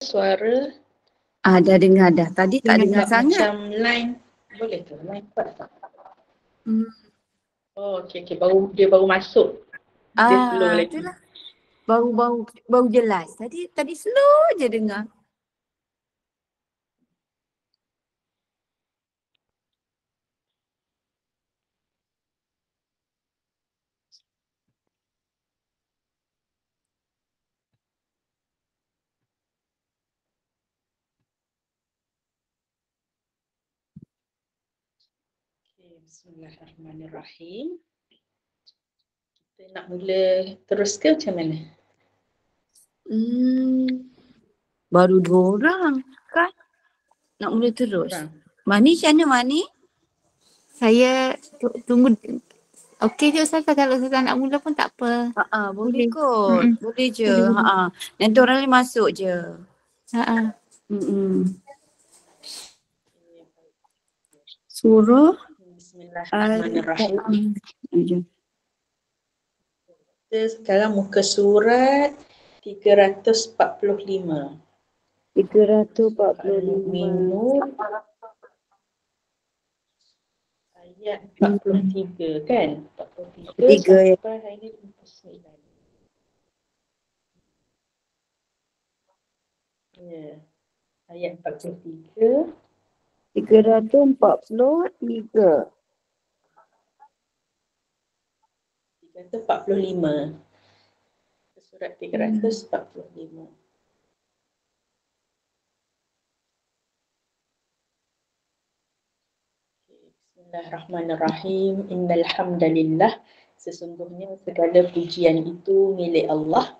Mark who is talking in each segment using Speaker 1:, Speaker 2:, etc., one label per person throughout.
Speaker 1: suara
Speaker 2: Dah dengar dah. Tadi tak dengar sangat.
Speaker 1: macam line. Boleh ke? Line kuat tak?
Speaker 2: Hmm.
Speaker 1: Oh, okey. Dia baru masuk. Dia slow lagi.
Speaker 2: Itulah. Baru jelas. Tadi slow je dengar.
Speaker 1: Okay, bismillahirrahmanirrahim. Kita nak mula terus ke macam mana?
Speaker 2: Baru 2 orang kan? Nak mula terus. Mani macam mana Mani?
Speaker 3: Saya tunggu. Okey je Ustazah, kalau Ustazah nak mula pun tak apa.
Speaker 2: Boleh kot. Boleh je. Nanti orang lain masuk je. Surah
Speaker 1: Bismillahirrahmanirrahim. Kita sekarang muka surat 345.
Speaker 2: 345.
Speaker 1: Ayat 43 kan? 43
Speaker 2: ya.
Speaker 1: sampai ayat 49. Ya. Ayat 43.
Speaker 2: 343.
Speaker 1: 345. Surat 345. Bismillahirrahmanirrahim. Innal hamdalillah. Sesungguhnya segala pujian itu milik Allah.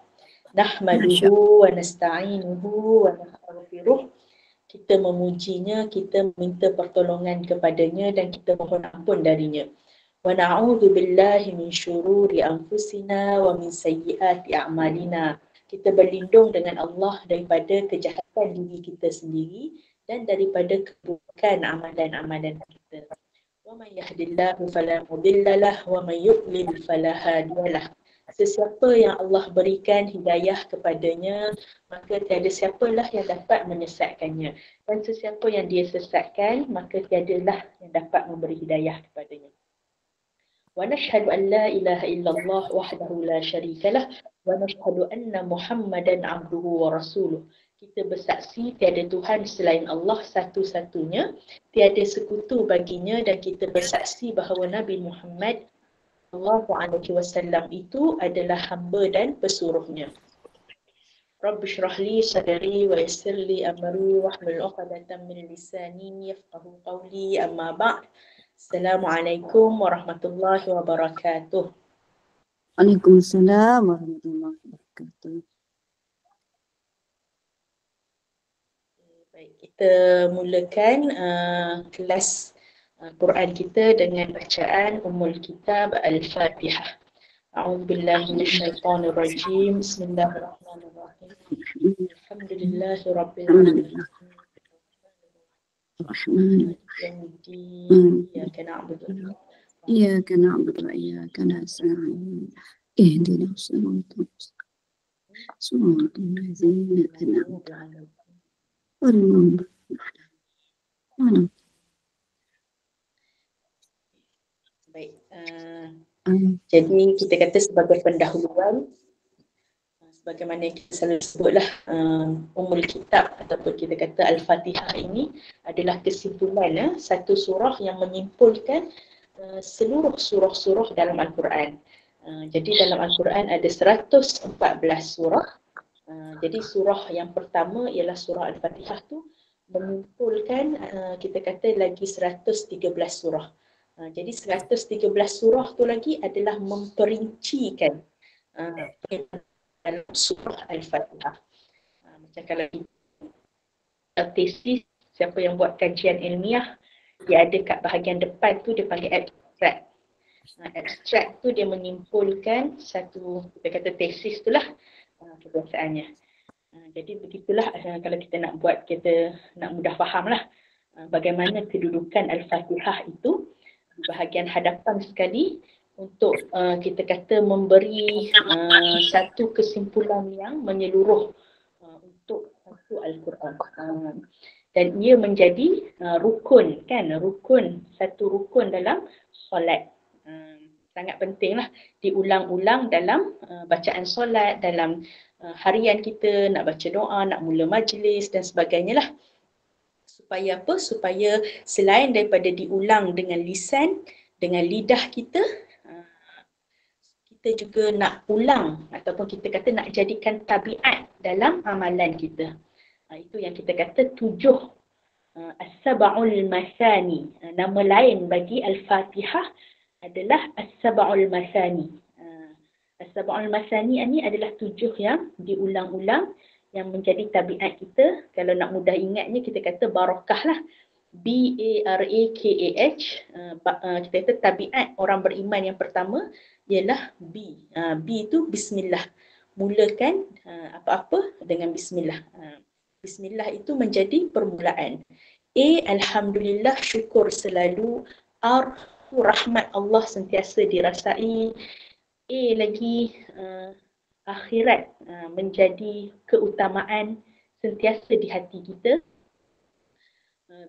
Speaker 1: Nahmaduhu wa nasta'inuhu wa nastaghfiruh. Kita memujinya, kita minta pertolongan kepadanya dan kita mohon ampun darinya. Wa na'udzu billahi min syururi anfusina wa min sayyiati a'malina. Kita berlindung dengan Allah daripada kejahatan diri kita sendiri dan daripada keburukan amalan-amalan kita. Wa may yahdihillahu fala mudilla lahu wa may yudlil fala hadiyalah. Sesiapa yang Allah berikan hidayah kepadanya, maka tiada siapalah yang dapat menyesatkannya. Dan sesiapa yang dia sesatkan, maka tiadalah yang dapat memberi hidayah kepadanya. Wa nashhadu an la ilaha illallah wahdahu la syarikalah wa nashhadu anna Muhammadan abduhu wa rasuluh. Kita bersaksi tiada Tuhan selain Allah satu-satunya, tiada sekutu baginya, dan kita bersaksi bahawa Nabi Muhammad sallallahu alaihi wasallam itu adalah hamba dan pesuruhnya. Rabbi shrah li sadri wa yassir li amri wahlul 'uqdatam min lisani yafqahu qawli, amma ba'd. Assalamualaikum warahmatullahi wabarakatuh.
Speaker 2: Waalaikumsalam warahmatullahi wabarakatuh.
Speaker 1: Baik, kita mulakan kelas Quran kita dengan bacaan Ummul Kitab Al-Fatihah. A'udzubillahi minasyaitonir rajim. Bismillahirrahmanirrahim. Alhamdulillahirabbil alamin. Iyyaka na'budu
Speaker 2: wa iyyaka nasta'in. Ihdinas siratal mustaqim. Shiratal ladzina an'amta 'alaihim.
Speaker 1: Baik. Jadi kita kata sebagai pendahuluan, sebagaimana kita selalu sebutlah, Ummul Kitab ataupun kita kata Al-Fatihah ini adalah kesimpulan satu surah yang menyimpulkan seluruh surah-surah dalam Al-Quran. Jadi dalam Al-Quran ada 114 surah. Jadi surah yang pertama ialah surah Al-Fatihah tu menyimpulkan kita kata lagi 113 surah. Jadi 113 surah tu lagi adalah memperincikan dalam surah Al-Fatihah. Macam kalau tesis, siapa yang buat kajian ilmiah, dia ada kat bahagian depan tu dia panggil abstract. Abstract tu dia menyimpulkan satu, kita kata tesis tu lah kebiasaannya. Jadi begitulah kalau kita nak buat, kita nak mudah faham lah bagaimana kedudukan Al-Fatihah itu di bahagian hadapan sekali untuk kita kata memberi satu kesimpulan yang menyeluruh untuk satu Al-Quran. Dan ia menjadi rukun kan, satu rukun dalam solat. Sangat pentinglah diulang-ulang dalam bacaan solat, dalam harian kita, nak baca doa, nak mula majlis dan sebagainya lah. Supaya apa? Supaya selain daripada diulang dengan lisan, dengan lidah kita, kita juga nak ulang ataupun kita kata nak jadikan tabiat dalam amalan kita. Itu yang kita kata 7 As-Sab'ul Masani. Nama lain bagi Al-Fatihah adalah As-Sab'ul Masani. As-Sab'ul Masani ini adalah 7 yang diulang-ulang yang menjadi tabiat kita. Kalau nak mudah ingatnya kita kata barakah lah. B-A-R-A-K-A-H. Kita kata tabiat orang beriman yang pertama ialah B. B itu Bismillah. Mulakan apa-apa dengan Bismillah. Bismillah itu menjadi permulaan. A. Alhamdulillah, syukur selalu. R. Rahmat Allah sentiasa dirasai. A lagi akhirat menjadi keutamaan sentiasa di hati kita.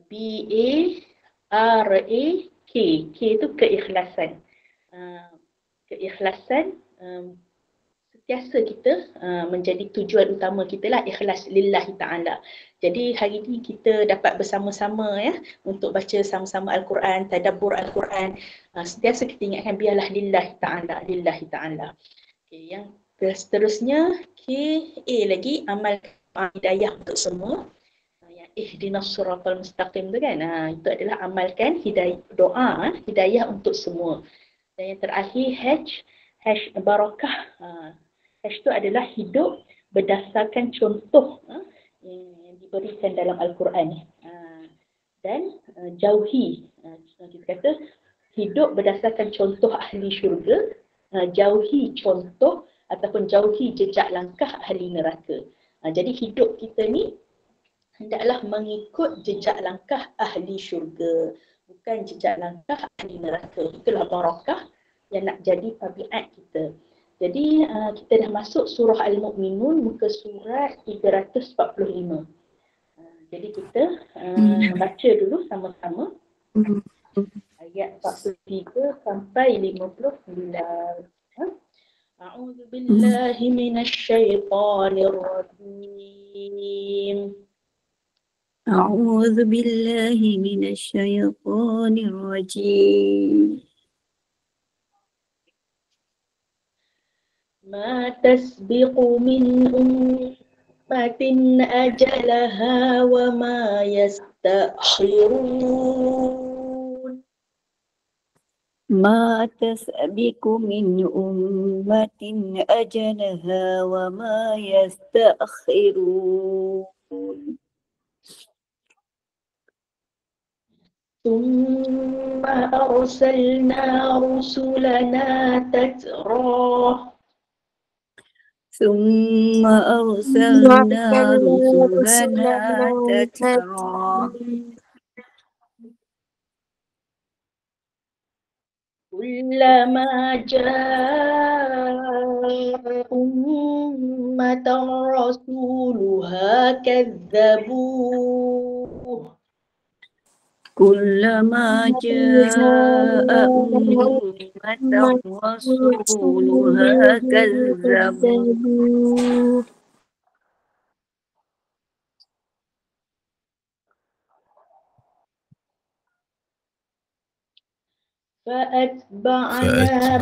Speaker 1: B. A. R. A. K. K itu keikhlasan. Keikhlasan sentiasa kita menjadi tujuan utama kita lah, ikhlas lillahi ta'ala. Jadi hari ini kita dapat bersama-sama ya untuk baca sama-sama Al-Quran, tadabbur Al-Quran. Sentiasa kita ingatkan biarlah lillahi ta'ala, lillahi ta'ala. Okay, yang seterusnya K, A lagi, amal hidayah untuk semua. Yang ihdinas siratal mustaqim tu kan, itu adalah amalkan hidayah, doa hidayah untuk semua. Dan yang terakhir H barakah. H itu adalah hidup berdasarkan contoh yang diberikan dalam Al-Quran. Dan jauhi, kita kata hidup berdasarkan contoh ahli syurga, jauhi contoh ataupun jauhi jejak langkah ahli neraka. Jadi hidup kita ni hendaklah mengikut jejak langkah ahli syurga, bukan jejak langkah ahli neraka. Itulah barakah yang nak jadi tabiat kita. Jadi kita dah masuk surah Al-Mu'minun, muka surat 345. Jadi kita baca dulu sama-sama ayat 43 sampai 59. A'udzu billahi minasyaitonir rajim.
Speaker 2: A'udzu billahi minasyaitonir rajim.
Speaker 1: ما تسبق من أمة أجلها وما يستأخرون
Speaker 2: ما تسبق من أمة أجلها وما يستأخرون
Speaker 1: ثم أرسلنا رسلنا تترى
Speaker 2: ثم أرسلنا رسلنا تترى
Speaker 1: كلما جاء أمة رسولها كذبوه
Speaker 2: كلما جاء أمة رسولها كذبوه
Speaker 1: فأتبعنا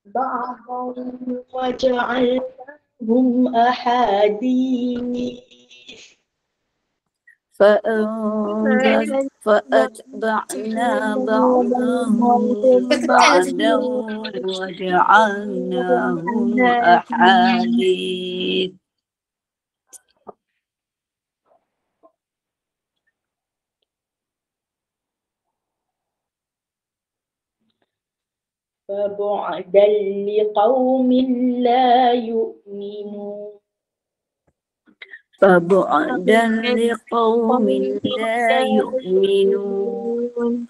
Speaker 1: بعضهم وجعلناهم أحاديث
Speaker 2: فأتبعنا بعضهم بعدا وجعلناهم أحاديث
Speaker 1: فبعدا لقوم لا يؤمنون
Speaker 2: فبعدا لقوم لا يؤمنون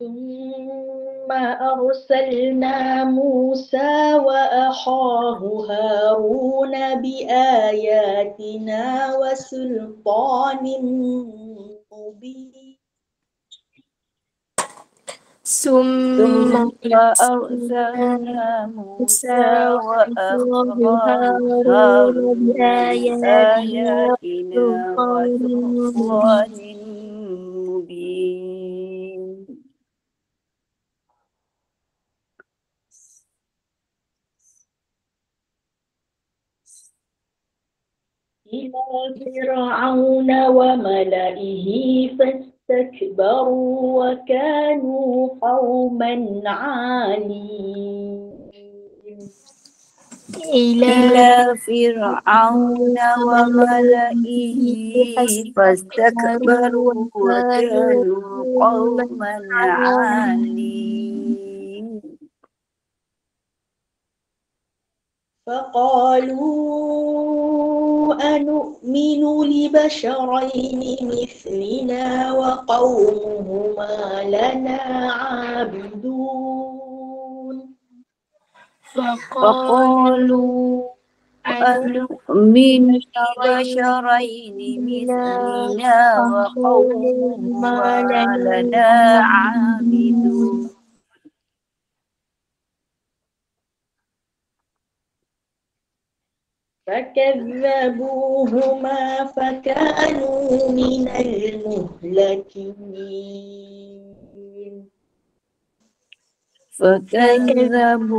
Speaker 1: ثم أرسلنا موسى وأخاه هارون بآياتنا وسلطان مبين
Speaker 2: ثم أرسلنا موسى وأخاه هارون بآياتنا وسلطان مبين
Speaker 1: إلى فرعون وملئه فاستكبروا وكانوا قوما عالين
Speaker 2: إلى فرعون وملئه فاستكبروا وكانوا قوما عالين
Speaker 1: فقالوا أنؤمن لبشرين مثلنا وقومهما لنا عابدون
Speaker 2: فقالوا أنؤمن لبشرين مثلنا وقومهما لنا عابدون
Speaker 1: فكذبوهما فكانوا من المهلكين
Speaker 2: فكذبوهما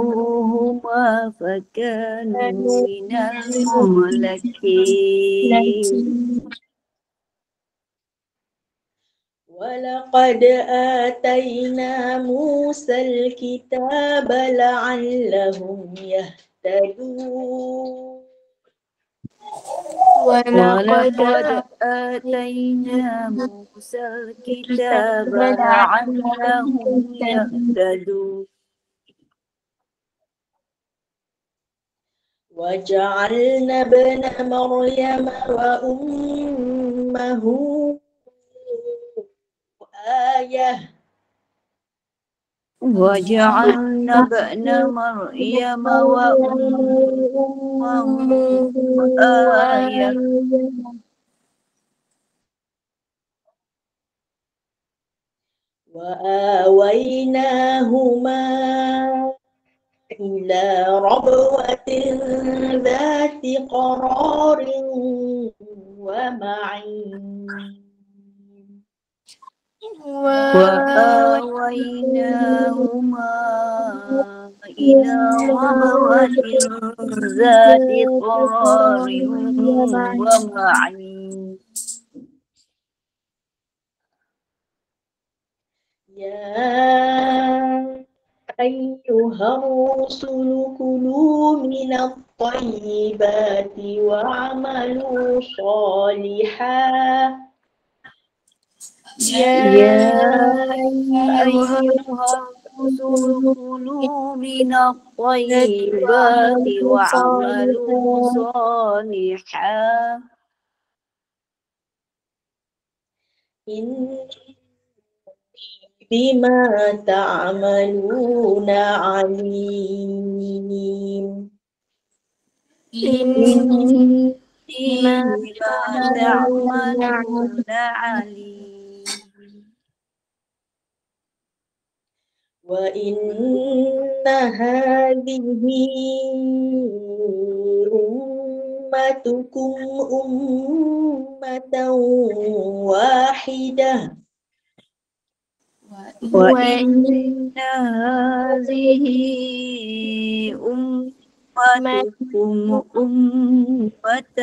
Speaker 2: فكانوا من المهلكين
Speaker 1: ولقد آتينا موسى الكتاب لعلهم يهتدون
Speaker 2: ولقد آتينا موسى الكتاب لعلهم يهتدون
Speaker 1: وجعلنا ابن مريم وأمه آية
Speaker 2: وجعلنا ابن مريم وأمه آية
Speaker 1: وآويناهما إلى ربوة ذات قرار ومعين
Speaker 2: وآويناهما إلى ربوة ذات قرار ومعين
Speaker 1: يا أيها الرسل كلوا من الطيبات واعملوا صالحا
Speaker 2: يا أيها الرسل كلوا من الطيبات واعملوا صالحا
Speaker 1: إني بما تعملون عليم
Speaker 2: إني بما تعملون عليم
Speaker 1: وإن هذه أمتكم أمة واحدة
Speaker 2: وإن هذه أمتكم أمة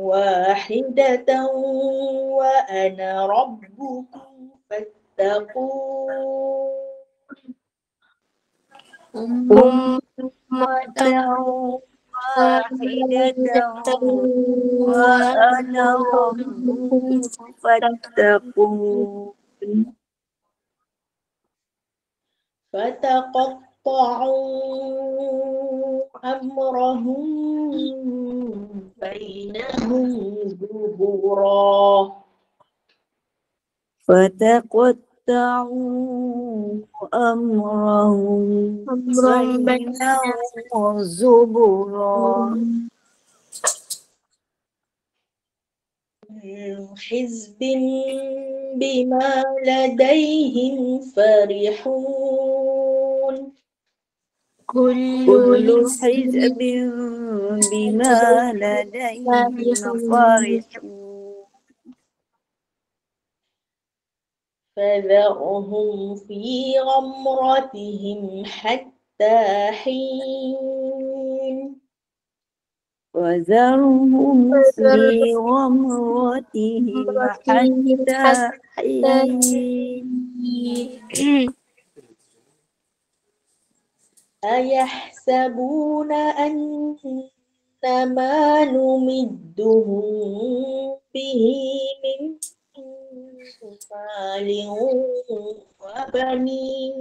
Speaker 2: واحدة
Speaker 1: وأنا ربكم فاتقون
Speaker 2: أمة واحدة وأنا ربكم فاتقون
Speaker 1: فتقطعوا أمرهم بينهم زبرا
Speaker 2: فتقطعوا أمرهم بينهم زبرا
Speaker 1: حزب بما لديهم فرحون
Speaker 2: كل حزب بما لديهم فرحون
Speaker 1: فذرهم في غمرتهم حتى حين
Speaker 2: وذرهم في غمرتهم حتى حين
Speaker 1: أيحسبون أن ما نمدهم به من مال وبنين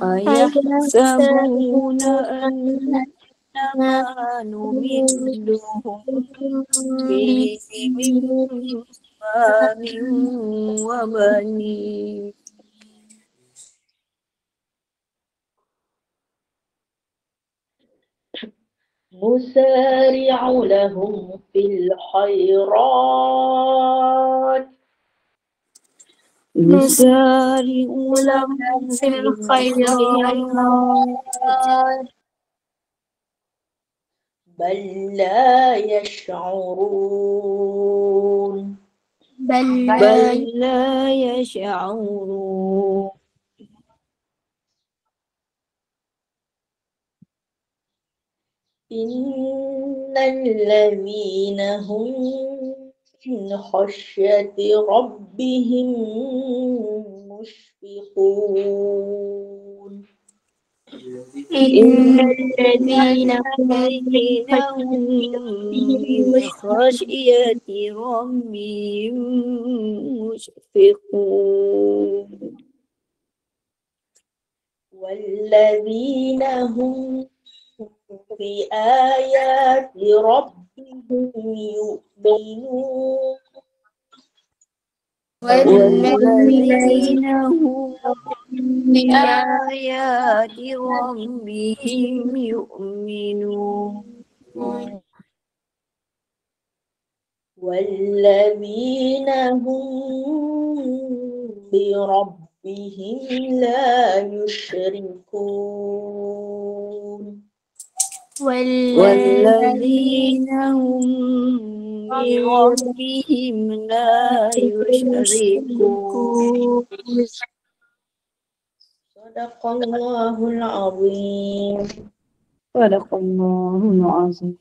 Speaker 2: أيحسبون أن ما نمدهم به من مال وبنين
Speaker 1: نسارع لهم في الخيرات
Speaker 2: نسارع لهم في الخيرات
Speaker 1: بل لا يشعرون
Speaker 2: بل لا يشعرون
Speaker 1: إن الذين هم من خشية ربهم مشفقون
Speaker 2: إن الذين هم من خشية ربهم مشفقون
Speaker 1: والذين هم بآيات ربهم يؤمنون
Speaker 2: والذين هم بآيات ربهم يؤمنون
Speaker 1: والذين هم بربهم لا يشركون
Speaker 2: والذين هم بربهم لا يشركون
Speaker 1: صدق الله العظيم.
Speaker 2: صدق الله العظيم.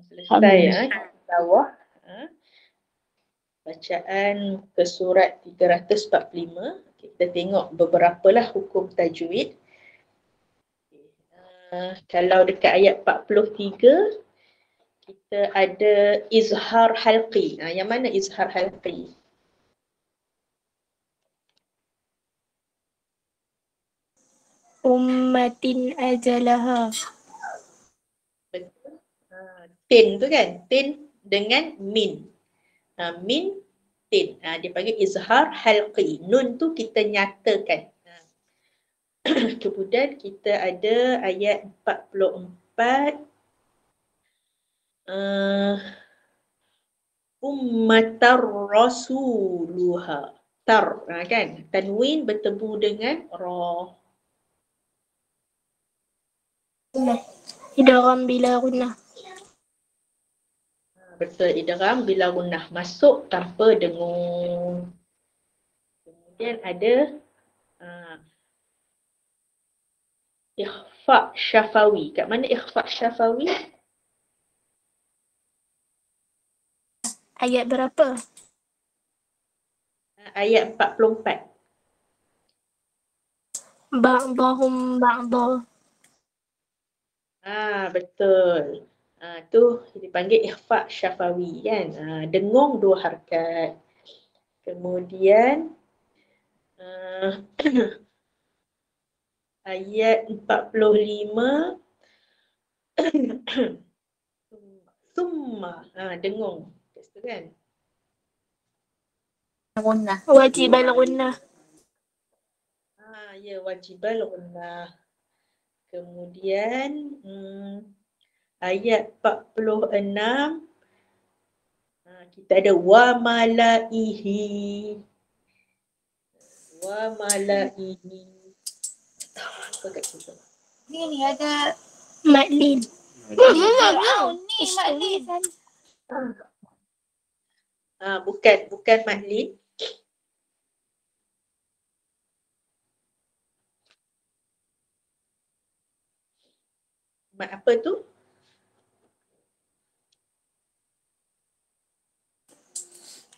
Speaker 1: Selesai ya bawah bacaan ke surat 345. Kita tengok beberapa lah hukum tajwid. Kalau dekat ayat 43 kita ada izhar halqi. Yang mana izhar halqi?
Speaker 4: Ummatin ajalaha.
Speaker 1: Betul. Tin tu kan? Tin dengan min. Min, tin. Dia panggil izhar halqi. Nun tu kita nyatakan. Kemudian kita ada ayat 44. Ummatar rasuluha. Tar, kan? Tanwin bertemu dengan ra.
Speaker 4: Idgham bila gunnah.
Speaker 1: Betul, idgham bila gunnah, masuk tanpa dengung. Kemudian ada ikhfa syafawi. Kat mana ikhfa syafawi?
Speaker 4: Ayat berapa?
Speaker 1: Ayat 44.
Speaker 4: Ba'dahum ba'dah.
Speaker 1: Betul. Tu dipanggil ikhfa syafawi kan. Dengung 2 harakat. Kemudian ayat 45 summa dengung. Kat situ kan?
Speaker 2: Gunnah.
Speaker 4: wajib al-gunnah.
Speaker 1: Ya, wajibal gunnah. Kemudian ayat 46 kita ada wa malaihi. Wa malaihi. Apa kat situ?
Speaker 2: Ni ada
Speaker 4: Maklin.
Speaker 2: ni Maklin.
Speaker 1: Bukan maklin. Apa tu?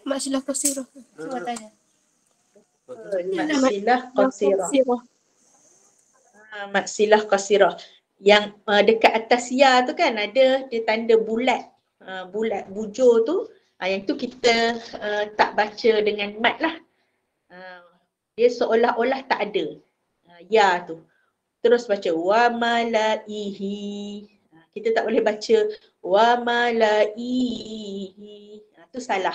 Speaker 4: Maksilah qasirah.
Speaker 2: Cuba tanya.
Speaker 1: Maksilah qasirah.
Speaker 4: Qasirah.
Speaker 1: Maksilah qasirah. Yang dekat atas ya tu kan ada dia tanda bulat. Bulat bujur tu. Yang tu kita tak baca dengan mat lah. Dia seolah-olah tak ada. Ya tu. Terus baca wa malaihi. Kita tak boleh baca wa malaihi. Tu salah.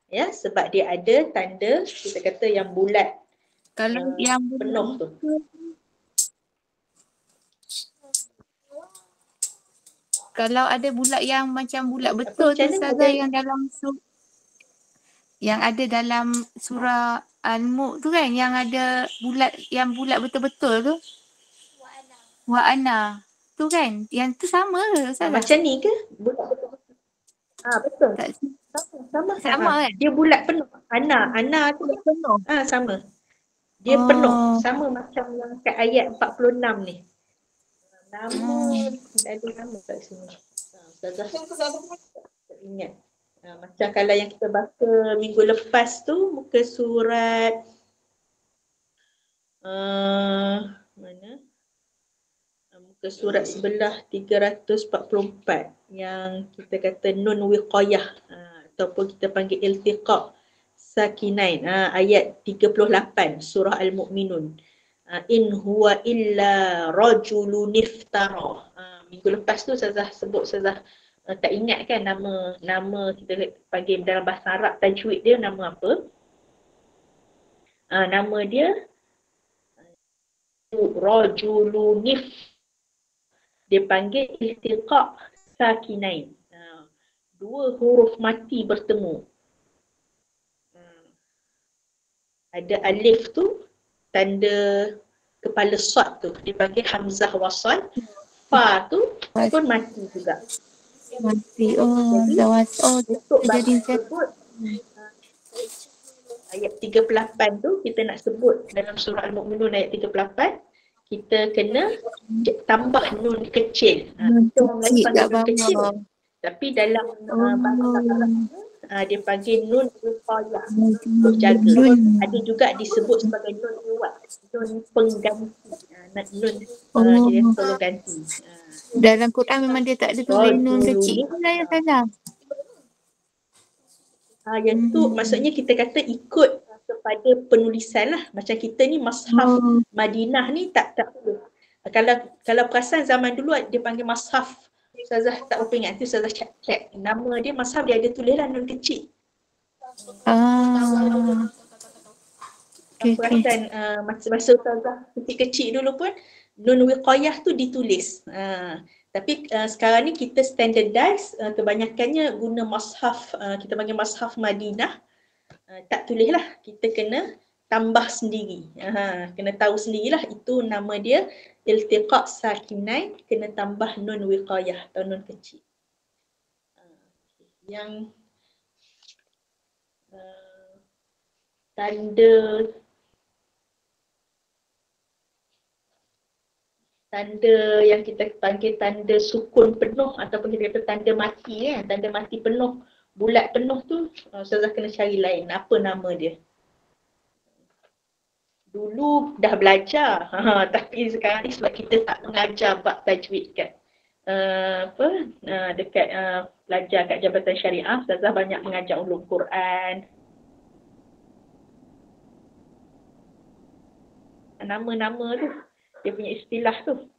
Speaker 1: Ya, sebab dia ada tanda kita kata yang bulat.
Speaker 2: Kalau yang
Speaker 1: penuh tu.
Speaker 2: Kalau ada bulat yang macam bulat betul tu Ustazah yang dalam yang ada dalam surah Al-Mulk tu kan, yang ada bulat, yang bulat betul-betul tu. Wa ana. Tu kan, yang tu sama ke Ustazah?
Speaker 1: Macam ni ke? Bulat betul-betul. Betul.
Speaker 2: Sama kan?
Speaker 1: Dia bulat penuh. Ana tu dia penuh. Sama. Dia penuh. Sama macam yang kat ayat 46 ni. Nama, ada nama kat sini. Ustazah tak ingat. Macam kalau yang kita baca minggu lepas tu, muka surat mana? Muka surat sebelah 344 yang kita kata nun wiqayah ataupun kita panggil iltiqa sakinain, ayat 38 surah Al-Mu'minun. In huwa illa rajulun iftara. Minggu lepas tu Ustazah sebut, Ustazah tak ingat kan nama kita panggil dalam bahasa Arab tajwid dia nama apa? Nama dia rajulunif. Dia panggil iltiqa sakinain. Dua huruf mati bertemu. Ada alif tu tanda kepala sad tu dipanggil hamzah wasal. Fa tu pun mati juga.
Speaker 2: Mati. Zawat.
Speaker 1: Jadi sebut ayat 38 tu kita nak sebut dalam surah Al-Mu'minun ayat 38, kita kena tambah nun kecil. Kita orang Melayu panggil nun kecil. Tapi dalam bahasa Arab dia panggil nun wiqayah untuk jaga. Ada juga disebut sebagai nun iwat, nun pengganti. Nun dia tolong ganti.
Speaker 2: Dalam Quran memang dia tak ada tulis nun kecil.
Speaker 1: Yang tu maksudnya kita kata ikut kepada penulisan lah. Macam kita ni Mashaf Madinah ni tak perlu. Kalau perasan zaman dulu dia panggil Mashaf. Ustazah tak berapa ingat tu, Ustazah check. Nama dia Mashaf dia ada tulis lah nun kecil. Perasan masa Ustazah kecil dulu pun nun wiqayah tu ditulis. Tapi sekarang ni kita standardize, kebanyakannya guna Mashaf, kita panggil Mashaf Madinah. Tak tulis lah, kita kena tambah sendiri. Kena tahu sendirilah itu nama dia iltiqa sakinain, kena tambah nun wiqayah atau nun kecil. Yang tanda yang kita panggil tanda sukun penuh ataupun kita kata tanda mati kan, tanda mati penuh, bulat penuh tu Ustazah kena cari lain. Apa nama dia? Dulu dah belajar, tapi sekarang ni sebab kita tak mengajar bab tajwid kat dekat belajar kat Jabatan Syariah, Ustazah banyak mengajar ulum Quran. nama-nama tu. Dia punya istilah tu.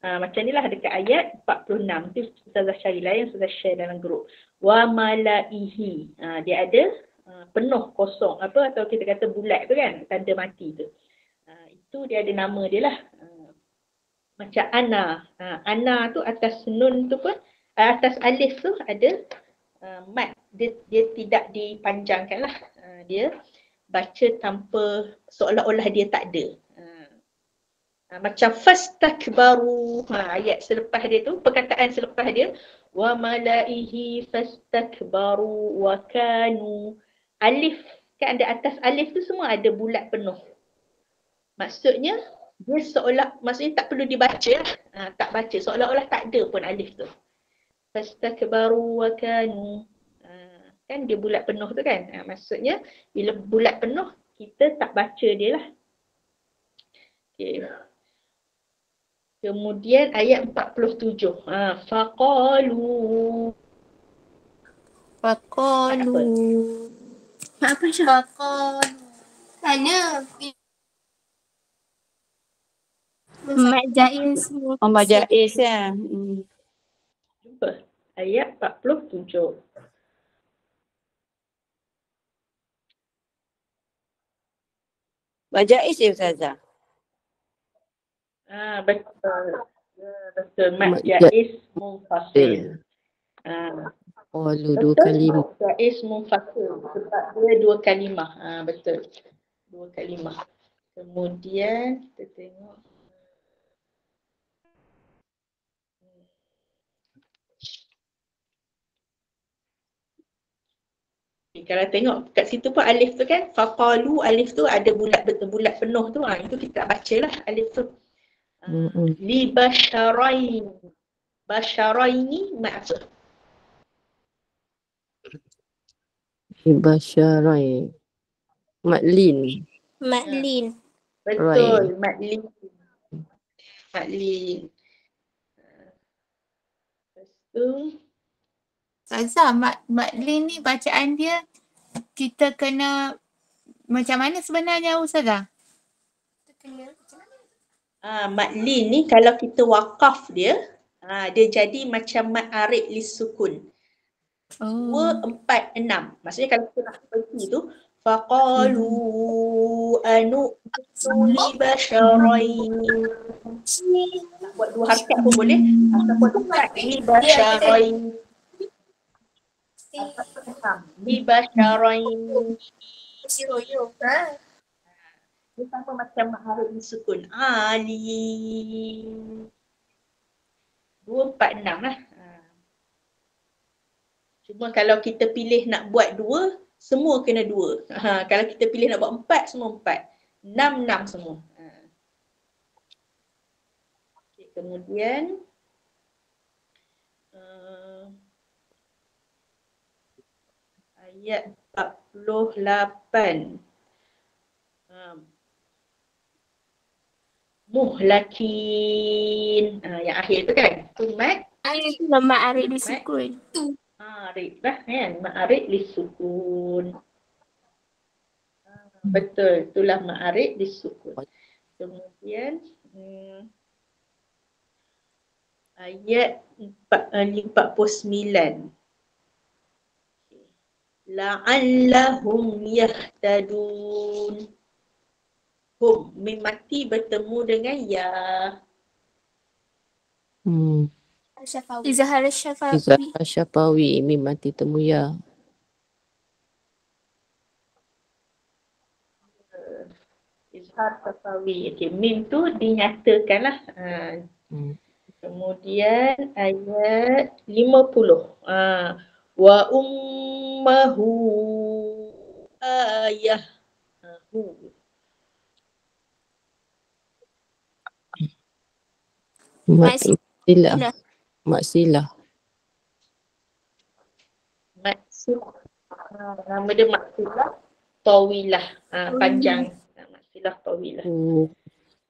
Speaker 1: Macam ni lah dekat ayat 46 tu Ustazah carilah yang Ustazah share dalam grup. Wa malaihi. Dia ada penuh kosong apa atau kita kata bulat tu kan, tanda mati tu. Itu dia ada nama dia lah. Macam ana. Ana tu atas nun tu pun, atas alif tu ada mat. Dia tidak dipanjangkan lah. Dia baca tanpa seolah-olah dia tak ada. Macam fastakbaru. Ayat selepas dia tu, perkataan selepas dia. Wa malaihi fastakbaru wa kanu. Alif, kan ada atas alif tu semua ada bulat penuh. Maksudnya, dia maksudnya tak perlu dibaca lah. Tak baca, seolah-olah tak ada pun alif tu. Fastakbaru wa kanu. Kan dia bulat penuh tu kan. Maksudnya, bila bulat penuh, kita tak baca dia lah. Okay. Kemudian ayat 47. Faqalu.
Speaker 4: Apa Syah? Tanya. Mat Jaiz.
Speaker 3: Mak Jaiz ya.
Speaker 1: Jumpa. Ayat 47.
Speaker 3: Mak Jaiz ya Ustazah.
Speaker 1: Betul. Betul. Mat Jaiz munfasil.
Speaker 3: Qalu 2 kalimah.
Speaker 1: Mat Jaiz munfasil. Sebab dia 2 kalimah. Betul. 2 kalimah. Kemudian kita tengok. Kalau tengok kat situ pun alif tu kan, faqalu, alif tu ada bulat bulat penuh tu. Itu kita bacalah alif tu. Li basyarain. Basyaraini maksud.
Speaker 3: Li basyarain. Matlin.
Speaker 4: Matlin.
Speaker 1: Betul, matlin. Matlin. Lepas tu
Speaker 2: Ustazah, Matlin ni bacaan dia kita kena macam mana sebenarnya Ustazah?
Speaker 1: Matlin ni kalau kita wakaf dia, dia jadi macam mat arid lisukun. 2, 4, 6. Maksudnya kalau kita nak pergi tu, faqalu li basyarain. Nak buat 2 harakat pun boleh. Ataupun 4 li basyarain. Li basyarain. Dia sama macam harus disukun. Ali. 2, 4, 6 lah. Cuma kalau kita pilih nak buat 2, semua kena 2. Kalau kita pilih nak buat 4, semua 4. 6 semua. Okay, kemudian ayat 48. Muhlakin. Yang akhir tu kan. Tumat.
Speaker 4: Itu lah mat arid disukun.
Speaker 1: Arid lah kan. Mat arid disukun. Betul. Itulah mat arid disukun. Kemudian ayat 49. La'allahum yahtadun. Hum, mim mati bertemu dengan ya.
Speaker 4: Izhar Syafawi.
Speaker 3: Izhar Syafawi, mim mati temu ya.
Speaker 1: Izhar Syafawi. Okay, mim tu dinyatakan lah. Kemudian ayat 50. Wa ummahu ayah.
Speaker 3: Maksilah. Maksilah.
Speaker 1: Nama dia maksilah tawilah. Panjang. Maksilah tawilah.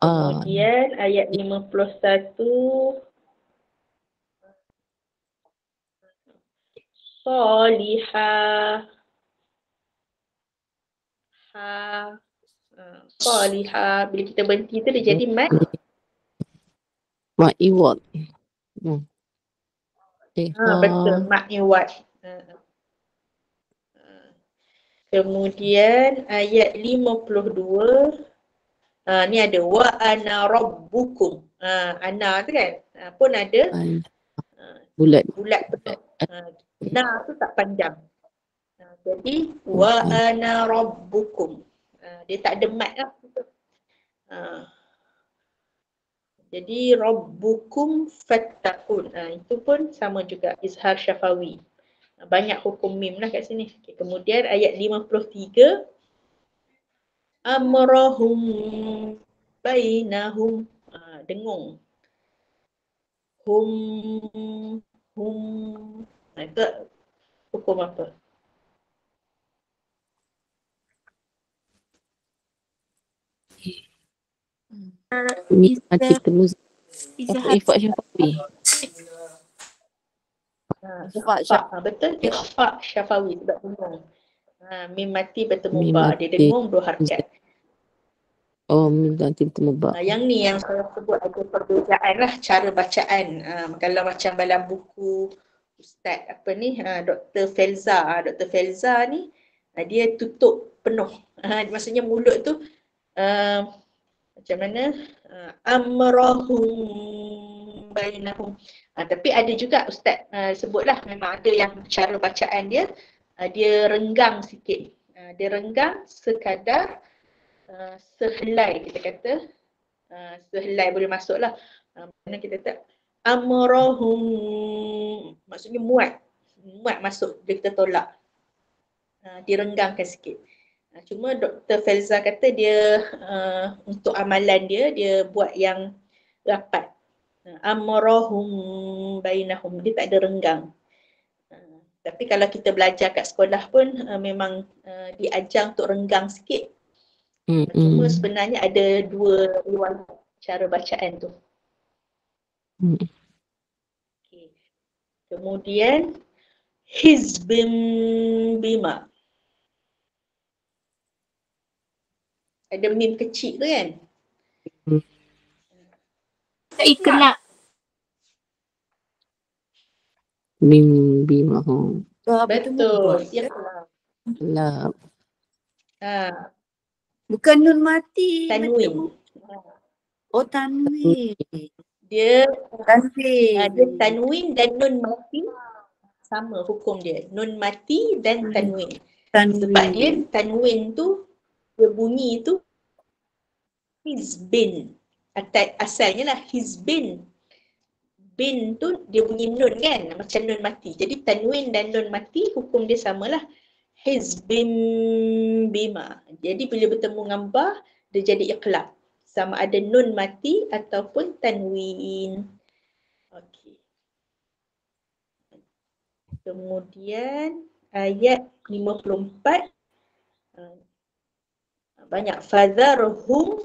Speaker 1: Kemudian ayat 51. Salihah. Salihah. Bila kita berhenti tu dia jadi mat.
Speaker 5: Mak iwat.
Speaker 1: Betul, mat iwat. Kemudian ayat 52. Ni ada wa ana rabbukum. Ana tu kan pun ada
Speaker 5: Bulat.
Speaker 1: betul. Na tu tak panjang. Jadi wa ana rabbukum. Dia tak ada mat lah. Jadi rabbukum fattaqun. Itu pun sama juga izhar syafawi. Banyak hukum mim lah kat sini. Kemudian ayat 53. Amrahum bainahum. Dengung. Hum. Itu hukum apa?
Speaker 5: Mati temu. Ifat syafawi.
Speaker 1: Betul, ikhfa syafawi sebab dengung. Mim mati bertemu
Speaker 5: Mim
Speaker 1: ba.
Speaker 5: mati.
Speaker 1: Dia dengung dua harakat.
Speaker 5: Mim mati bertemu ba.
Speaker 1: Yang ni yang saya sebut ada perbezaan lah cara bacaan. Kalau macam dalam buku Ustaz Dr. Felza ni dia tutup penuh. Maksudnya mulut tu macam mana? Amrahum bainahum. Tapi ada juga Ustaz sebutlah memang ada yang cara bacaan dia dia renggang sikit. Dia renggang sekadar sehelai kita kata. Sehelai boleh masuk lah. Mana kita tak amrahum maksudnya muat masuk dia kita tolak. Direnggangkan sikit. Cuma Dr. Felza kata dia untuk amalan dia buat yang rapat. Amrahum bainahum, dia tak ada renggang. Tapi kalau kita belajar kat sekolah pun memang diajar untuk renggang sikit. Cuma sebenarnya ada dua riwayat cara bacaan tu. Okay. Kemudian hizbim bima. Ada mim kecil tu kan?
Speaker 4: Ikhlas.
Speaker 5: Mim bima.
Speaker 1: Betul.
Speaker 5: Lah.
Speaker 6: Bukan nun mati.
Speaker 1: Tanwin.
Speaker 6: Tanwin.
Speaker 1: Dia
Speaker 6: Tanwin.
Speaker 1: tanwin dan nun mati sama hukum dia. Nun mati dan tanwin. Sebab dia tanwin tu dia bunyi tu hizbin. Asalnya lah hizbin. Bin tu dia bunyi nun kan, macam nun mati. Jadi tanwin dan nun mati hukum dia samalah. Hizbim bima. Jadi bila bertemu dengan ba, dia jadi iqlab. Sama ada nun mati ataupun tanwin. Okey. Kemudian ayat 54. Banyak fadharhum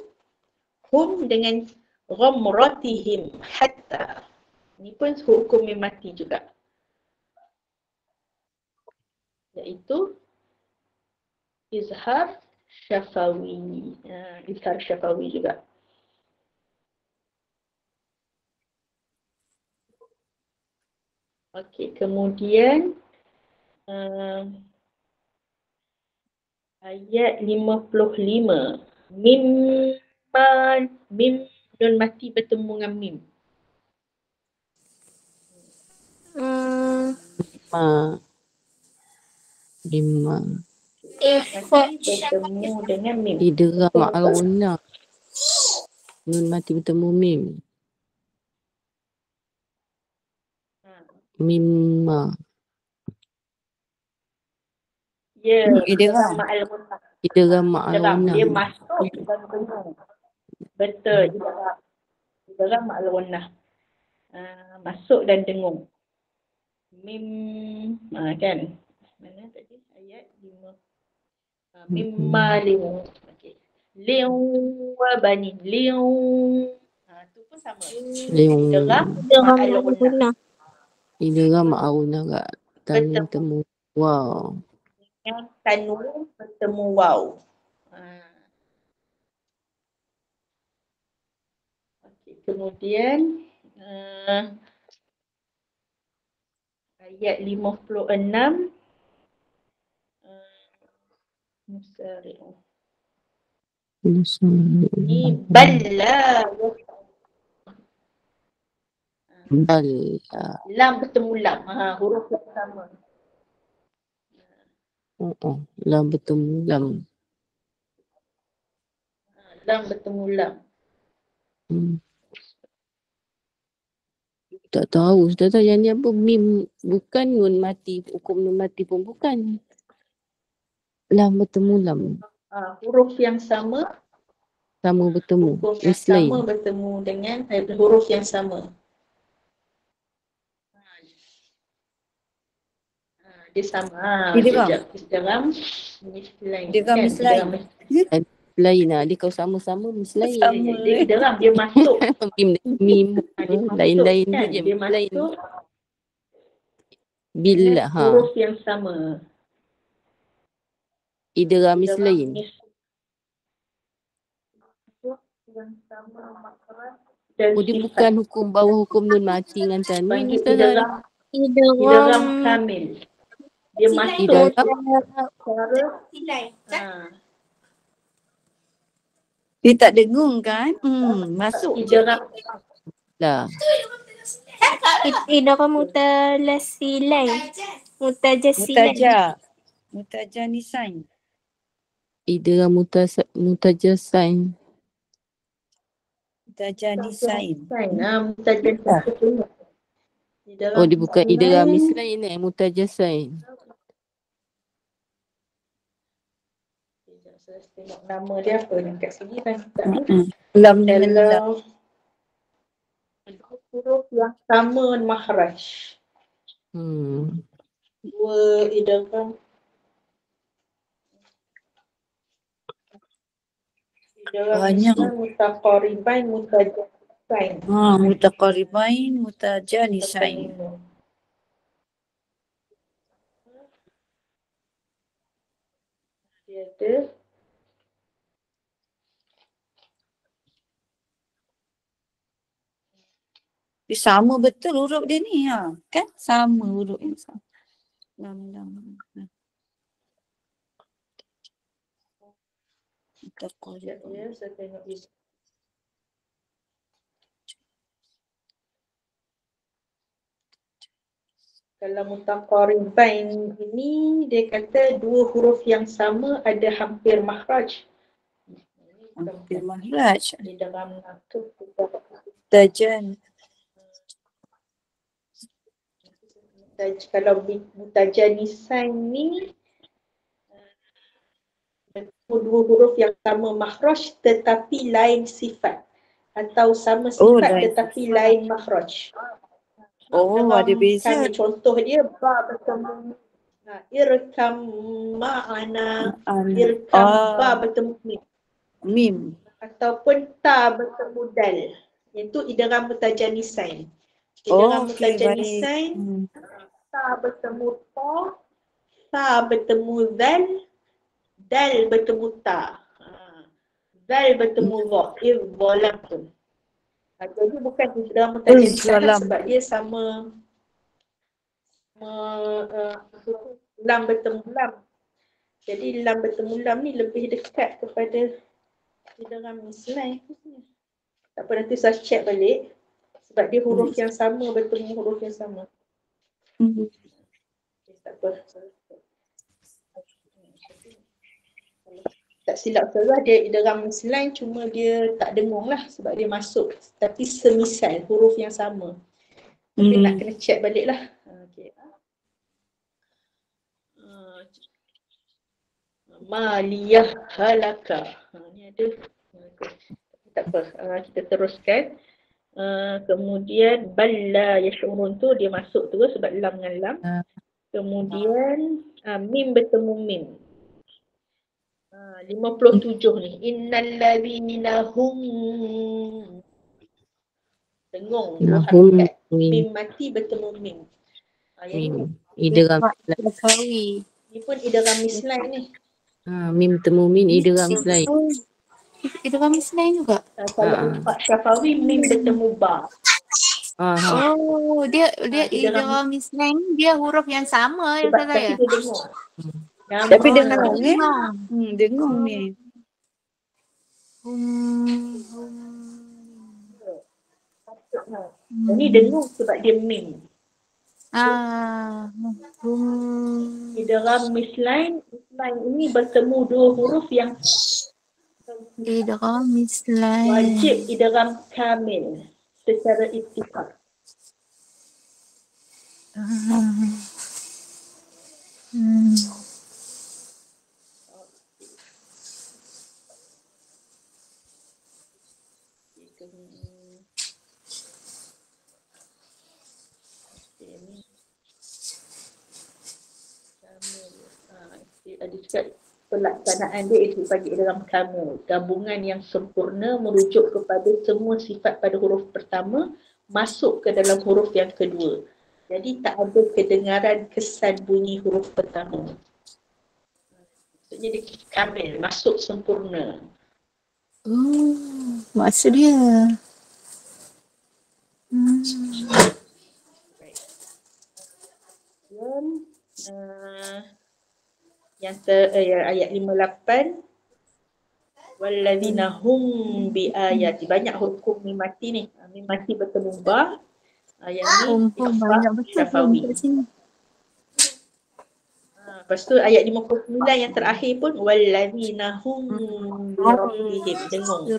Speaker 1: dengan ghamratihim hatta. Ini pun hukum mim mati juga. Iaitu izhar syafawi. Izhar syafawi juga. Okey, kemudian ayat 55. Mim nun mati bertemu dengan mim.
Speaker 5: Lima.
Speaker 1: Mati bertemu dengan mim.
Speaker 5: Idgham al-ghunnah. Nun mati bertemu mim. Mimma.
Speaker 1: Ya,
Speaker 5: Idgham.
Speaker 1: ma'al-ghunnah.
Speaker 5: Idgham al-ghunnah.
Speaker 1: Dia masuk dan dengung. Betul. Idgham ma'al-ghunnah. Masuk dan dengung. Mim kan. Mana tadi ayat 5. Mimma liu. Okey. Liu wa bani. Liu. Tu pun sama.
Speaker 5: Liu.
Speaker 1: Ma'al-ghunnah.
Speaker 5: Idgham al-ghunnah kat tanwin temu. Wow.
Speaker 1: Yang tanwin bertemu waw. Kemudian ayat 56 Musari'u. Ini balla
Speaker 5: Bal.
Speaker 1: lam bertemu lam. Huruf yang sama.
Speaker 5: Lam bertemu lam.
Speaker 1: Lam bertemu lam.
Speaker 5: Tak tahu Ustazah yang ni apa, mim bukan, nun mati, hukum nun mati pun bukan. Lam bertemu lam.
Speaker 1: Huruf yang sama,
Speaker 5: Sama bertemu.
Speaker 1: hukum yang
Speaker 5: Mislain.
Speaker 1: sama bertemu dengan huruf yang sama. Dia sama.
Speaker 6: Idgham.
Speaker 1: Idgham mislain.
Speaker 6: Idgham mislain.
Speaker 5: Lain lah. Dia kalau sama-sama mislain.
Speaker 6: Sama.
Speaker 1: Dia idgham, dia masuk.
Speaker 5: Mim.
Speaker 1: Dia masuk,
Speaker 5: Lain-lain
Speaker 1: kan?
Speaker 5: saja.
Speaker 1: Dia
Speaker 5: Mislain.
Speaker 1: masuk
Speaker 5: Bila.
Speaker 1: huruf yang sama.
Speaker 5: Idgham mislain.
Speaker 1: Yang sama makhraj
Speaker 5: Oh, dia bukan hukum bawah hukum nun mati dengan tanwin Ustazah.
Speaker 1: idgham kamil. Dia masuk cara
Speaker 6: Dia tak dengung kan? Masuk je.
Speaker 1: idgham
Speaker 5: Lah.
Speaker 4: Idgham mutalasilain. Mutajasilain.
Speaker 6: Mutajah nisain.
Speaker 5: Idgham mutajasain.
Speaker 6: Mutajah nisain.
Speaker 5: Oh, dia bukan idgham mislain mutajasain.
Speaker 1: Tengok nama dia apa ni kat sini kan.
Speaker 6: Lam dengan lam.
Speaker 1: Huruf yang sama makhraj. Dua idgham.
Speaker 6: Banyak.
Speaker 1: Mutaqaribain, mutajanisain.
Speaker 6: Mutaqaribain, mutajanisain.
Speaker 1: Dia ada
Speaker 6: Dia sama betul huruf dia ni kan? Sama huruf yang sama. Lam.
Speaker 1: ya, saya tengok ini. Kalau mutaqaribain ini dia kata dua huruf yang sama ada hampir makhraj.
Speaker 6: Hampir makhraj.
Speaker 1: Di dalam
Speaker 6: Tajan.
Speaker 1: Kalau mutajanisain ni dua huruf yang sama makhraj tetapi lain sifat, atau sama sifat tetapi sifat. Lain makhraj.
Speaker 6: Ada beza.
Speaker 1: Contoh dia ba bertemu irkam ma'ana, irkam ba bertemu
Speaker 6: mim
Speaker 1: ataupun ta bertemu dal, iaitu idgham mutajanisain. Idgham mutajanisain, ta bertemu ta bertemu dal bertemu ta, dal bertemu dha, idzalamtum. Jadi bukan idgham mutajanisain sebab dia sama lam bertemu lam. Jadi lam bertemu lam ni lebih dekat kepada idgham mislain. Tak apa, nanti saya check balik sebab dia huruf yang sama bertemu huruf yang sama. Tak apa. Tak silap saya dia idgham mislain, cuma dia tak dengung lah sebab dia masuk tapi semisal huruf yang sama. Tapi nak kena check balik lah. Okay. Maliyah halaka. Ni ada. Tak apa, kita teruskan. Kemudian balla yash'urun tu dia masuk tu sebab lam dengan lam. Kemudian mim bertemu mim. 57 ni. Innal ladzina hum dengung dua harakat. Mim mati bertemu mim.
Speaker 5: Idgham
Speaker 1: Ini pun idgham mislain ni.
Speaker 5: mim temu min idgham mislain.
Speaker 3: Idgham isnain juga.
Speaker 1: Kalau ikhfa syafawi mim bertemu ba.
Speaker 3: Oh, dia
Speaker 1: Idgham
Speaker 3: idgham isnain dia huruf yang sama ya
Speaker 1: sebab
Speaker 3: Ustazah
Speaker 1: tapi
Speaker 3: ya?
Speaker 1: dia dengung.
Speaker 6: Tapi
Speaker 3: Oh,
Speaker 6: dengung
Speaker 3: tapi imam.
Speaker 6: dengung ni.
Speaker 1: Ini dengung sebab dia mim. Idgham mislain ini bertemu dua huruf yang
Speaker 3: Idgham isnain.
Speaker 1: wajib idgham kamil secara ittifaq. Ada cakap pelaksanaan dia itu bagi dalam kamil. Gabungan yang sempurna merujuk kepada semua sifat pada huruf pertama masuk ke dalam huruf yang kedua. Jadi tak ada kedengaran kesan bunyi huruf pertama. Maksudnya dia kamil, masuk sempurna.
Speaker 3: Maksud dia.
Speaker 1: Ayat 58 walladzina hum bi ayati, banyak huruf mim mati ni. Mim mati bertemu ba. Yang ni
Speaker 3: Banyak betul
Speaker 1: syafawi.
Speaker 3: kat sini.
Speaker 1: Lepas tu ayat 59 yang terakhir pun walladzina hum bi rabbihim, dengung.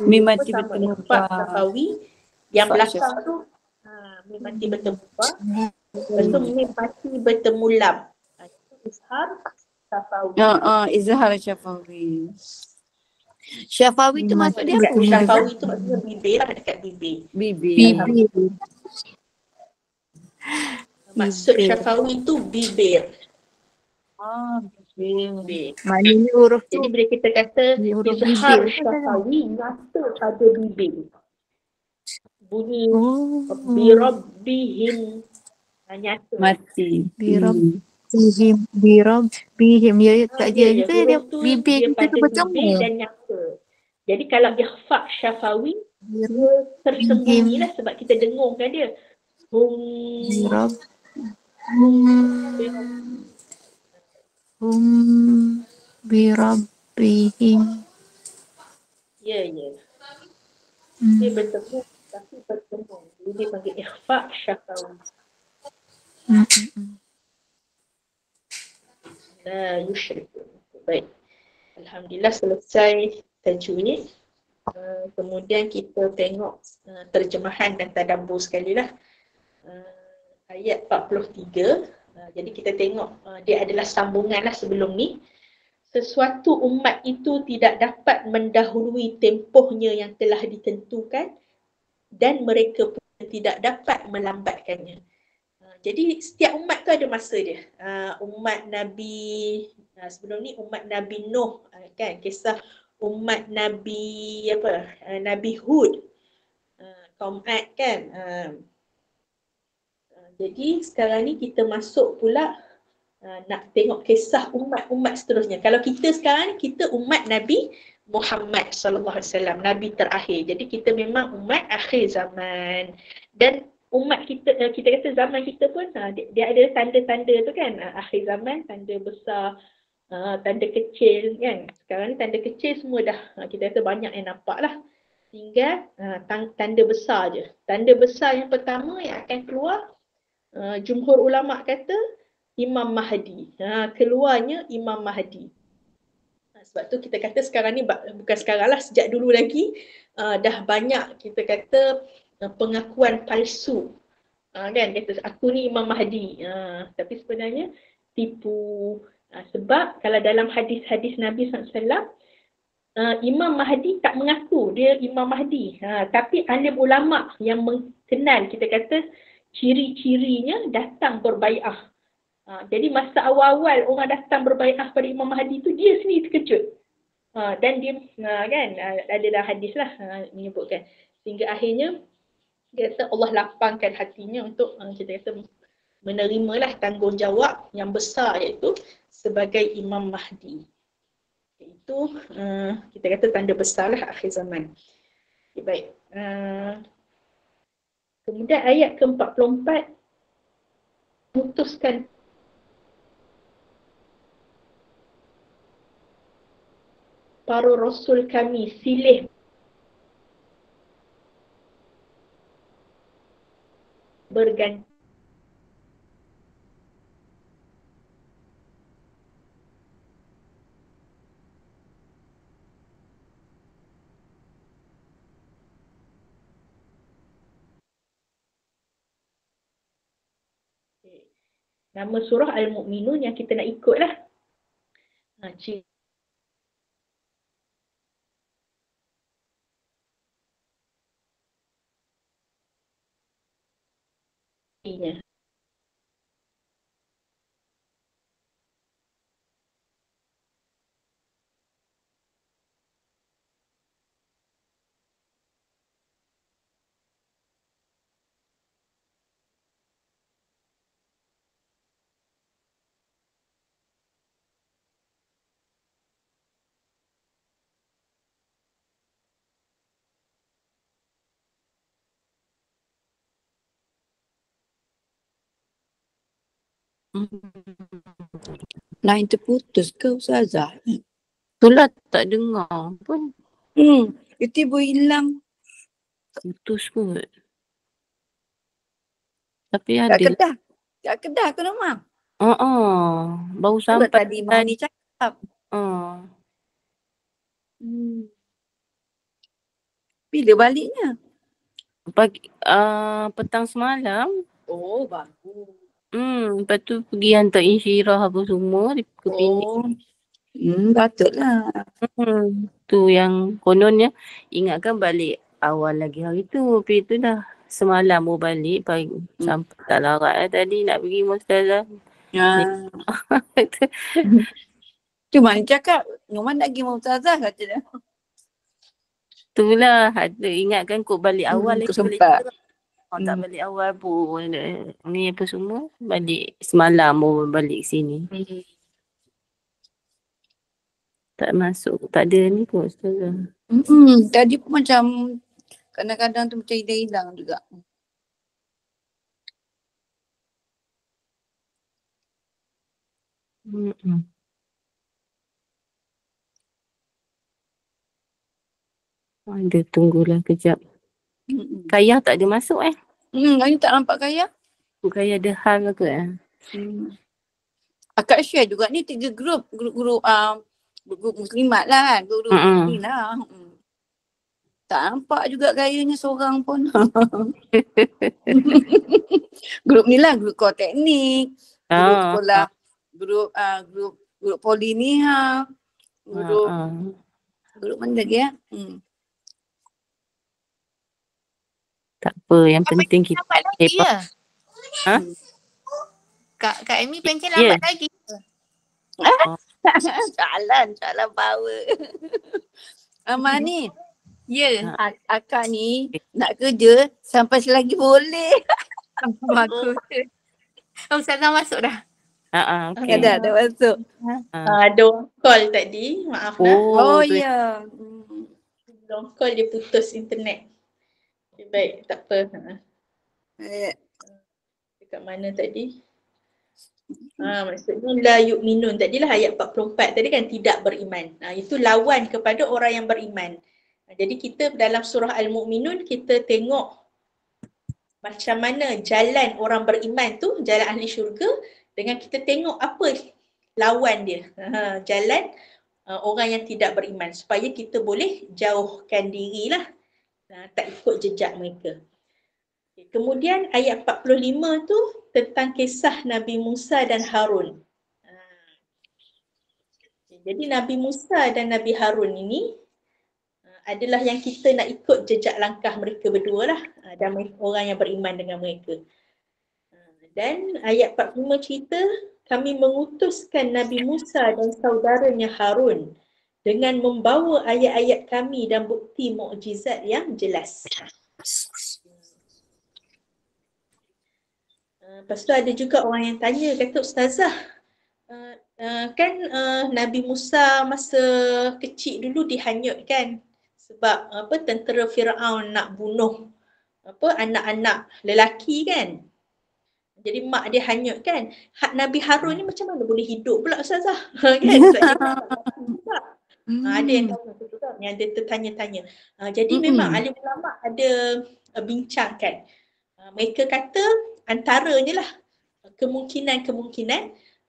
Speaker 6: Mim mati
Speaker 1: Sama
Speaker 6: bertemu
Speaker 1: ikhfa
Speaker 6: ba.
Speaker 1: syafawi. Yang belakang tu mim mati bertemu ba. Lepas tu mim mati bertemu lam. Itu izhar syafawi.
Speaker 6: Izhar syafawi. Syafawi tu maksud dia apa?
Speaker 1: Syafawi tu maksudnya bibir, dekat bibir.
Speaker 6: Bibir.
Speaker 1: Maksud syafawi tu bibir.
Speaker 6: Bibir.
Speaker 3: Maknanya huruf tu
Speaker 1: Jadi bila kita kata
Speaker 3: huruf
Speaker 1: izhar
Speaker 3: bibir.
Speaker 1: syafawi, nyata pada bibir. Bunyi birabbihim nyata.
Speaker 6: Mati.
Speaker 3: Birabbihim. Ya tak dia
Speaker 1: Ya,
Speaker 3: kita dia
Speaker 1: huruf tu
Speaker 3: bibir
Speaker 1: dia
Speaker 3: kita tu
Speaker 1: pada bibir
Speaker 3: bertemu.
Speaker 1: dan nyata. Jadi kalau ikhfa syafawi, dia tersembunyi lah sebab kita dengung kan dia.
Speaker 3: Birabbihim.
Speaker 1: Ya. Dia bertemu tapi bertemu. Jadi dia panggil ikhfa syafawi. La yusyriku. Baik. Alhamdulillah selesai tajwid. Kemudian kita tengok terjemahan dan tadabbur sekali lah. Ayat 43. Jadi kita tengok dia adalah sambungan lah sebelum ni. Sesuatu umat itu tidak dapat mendahului tempohnya yang telah ditentukan dan mereka pun tidak dapat melambatkannya. Jadi setiap umat tu ada masa dia. Umat Nabi sebelum ni umat Nabi Nuh kan, kisah umat Nabi Nabi Hud, kaum Ad kan. Jadi sekarang ni kita masuk pula nak tengok kisah umat-umat seterusnya. Kalau kita sekarang ni kita umat Nabi Muhammad sallallahu alaihi wasallam, nabi terakhir. Jadi kita memang umat akhir zaman. Dan umat kita kata zaman kita pun dia ada tanda-tanda tu kan. Akhir zaman, tanda besar, tanda kecil kan. Sekarang ni tanda kecil semua dah kita kata banyak yang nampak lah. Tinggal tanda besar je. Tanda besar yang pertama yang akan keluar, jumhur ulama kata Imam Mahdi. Keluarnya Imam Mahdi. Sebab tu kita kata sekarang ni, bukan sekarang lah, sejak dulu lagi dah banyak kita kata pengakuan palsu. Kan kata aku ni Imam Mahdi. Tapi sebenarnya tipu. Sebab kalau dalam hadis-hadis Nabi SAW, Imam Mahdi tak mengaku dia Imam Mahdi. Tapi alim ulama yang mengenal kita kata ciri-cirinya datang berbai'ah. Jadi masa awal-awal orang datang berbai'ah pada Imam Mahdi tu, dia sendiri terkejut. Dan dia kan adalah hadis lah menyebutkan. Sehingga akhirnya dia kata Allah lapangkan hatinya untuk kita kata menerimalah tanggungjawab yang besar iaitu sebagai Imam Mahdi. Itu kita kata tanda besar lah akhir zaman. Okay, baik. Kemudian ayat ke-44 putuskan para rasul kami silih berganti. Nama surah Al-Mu'minun yang kita nak ikut lah. Cirinya.
Speaker 6: Line terputus ke Ustazah?
Speaker 5: Itulah tak dengar pun.
Speaker 6: Tiba-tiba hilang.
Speaker 5: Putus kot. Tapi
Speaker 6: Kat
Speaker 5: ada.
Speaker 6: Kedah. Kat Kedah ke rumah?
Speaker 5: Baru
Speaker 6: Sampai
Speaker 5: sampai
Speaker 6: tadi Mani cakap. Bila baliknya?
Speaker 5: Pagi, petang semalam.
Speaker 6: Oh, bagus.
Speaker 5: Lepas tu pergi hantar insyirah apa semua di Kepinik.
Speaker 6: Patutlah.
Speaker 5: Tu yang kononnya ingatkan balik awal lagi hari tu. Tapi tu dah semalam baru balik pagi. Sampai tak larat lah tadi nak pergi Mustazah.
Speaker 6: Cuma ni cakap, Numan nak pergi Mustazah kata dia.
Speaker 5: Itulah, ada ingatkan kok balik awal lagi
Speaker 6: sempat.
Speaker 5: balik. Tak balik awal pun. Ni apa semua. Balik semalam baru balik sini. Tak masuk. Tak ada ni kot.
Speaker 6: Tadi pun macam kadang-kadang tu macam hilang-hilang juga.
Speaker 5: Ada tunggulah kejap. Kayah tak ada masuk
Speaker 6: Hari tak nampak Kayah.
Speaker 5: Kayah ada hal ke
Speaker 6: Akak share juga ni 3 grup. Grup muslimat lah kan. Grup ni lah. Tak nampak juga gayanya seorang pun. Grup ni lah grup core teknik. Grup sekolah. Grup poli ni grup mana lagi
Speaker 5: Tak apa, yang penting kita
Speaker 2: lambat lagi ya? Kak Amy pencen lambat lagi ke?
Speaker 6: Jalan power. Amal ni.
Speaker 2: Ya.
Speaker 6: Akak ni nak kerja sampai selagi boleh.
Speaker 2: Bagus. Ustazah masuk dah?
Speaker 5: Okay.
Speaker 6: Dah masuk.
Speaker 1: Ada orang call tadi, maaf lah.
Speaker 6: Oh ya.
Speaker 1: Long call dia putus internet. Okay, baik, tak apa. Dekat mana tadi? Maksudnya la yu'minun. Tadilah ayat 44 tadi kan tidak beriman. Itu lawan kepada orang yang beriman. Jadi kita dalam surah Al-Mu'minun kita tengok macam mana jalan orang beriman tu, jalan ahli syurga, dengan kita tengok apa lawan dia. Jalan orang yang tidak beriman, supaya kita boleh jauhkan dirilah, tak ikut jejak mereka. Kemudian ayat 45 tu tentang kisah Nabi Musa dan Harun. Jadi Nabi Musa dan Nabi Harun ini adalah yang kita nak ikut jejak langkah mereka berdua lah, dan orang yang beriman dengan mereka. Dan ayat 45 cerita, kami mengutuskan Nabi Musa dan saudaranya Harun dengan membawa ayat-ayat kami dan bukti mukjizat yang jelas. Lepas tu ada juga orang yang tanya, kata Ustazah, Nabi Musa masa kecil dulu dihanyutkan sebab tentera Firaun nak bunuh anak-anak lelaki kan. Jadi mak dia hanyut kan. Nabi Harun ni macam mana boleh hidup pula Ustazah? Kan? Sebab dia tak lelaki juga. Ada yang tahu juga, yang dia tertanya-tanya. Jadi memang alim ulama ada bincangkan. Mereka kata antaranya lah kemungkinan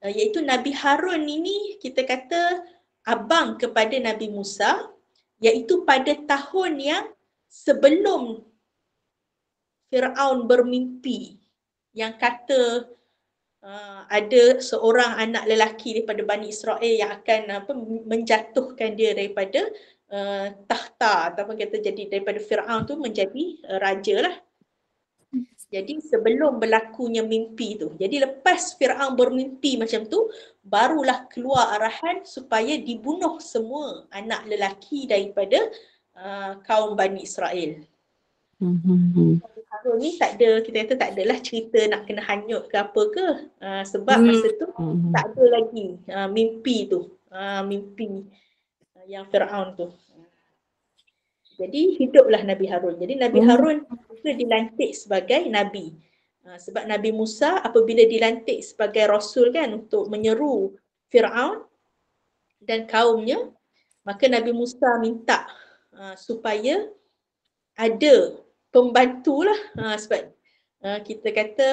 Speaker 1: iaitu Nabi Harun ini kita kata abang kepada Nabi Musa, iaitu pada tahun yang sebelum Firaun bermimpi yang kata ada seorang anak lelaki daripada Bani Israel yang akan menjatuhkan dia daripada tahta ataupun kata jadi daripada Firaun tu menjadi raja lah. Jadi sebelum berlakunya mimpi tu. Jadi lepas Firaun bermimpi macam tu, barulah keluar arahan supaya dibunuh semua anak lelaki daripada kaum Bani Israel. Harun ni tak ada, kita kata tak adalah cerita nak kena hanyut ke apa ke. Sebab masa tu tak ada lagi mimpi tu. Mimpi yang Firaun tu. Jadi hiduplah Nabi Harun. Jadi Nabi Harun juga dilantik sebagai Nabi. Sebab Nabi Musa apabila dilantik sebagai Rasul kan untuk menyeru Firaun dan kaumnya, maka Nabi Musa minta supaya ada pembantu lah. Sebab kita kata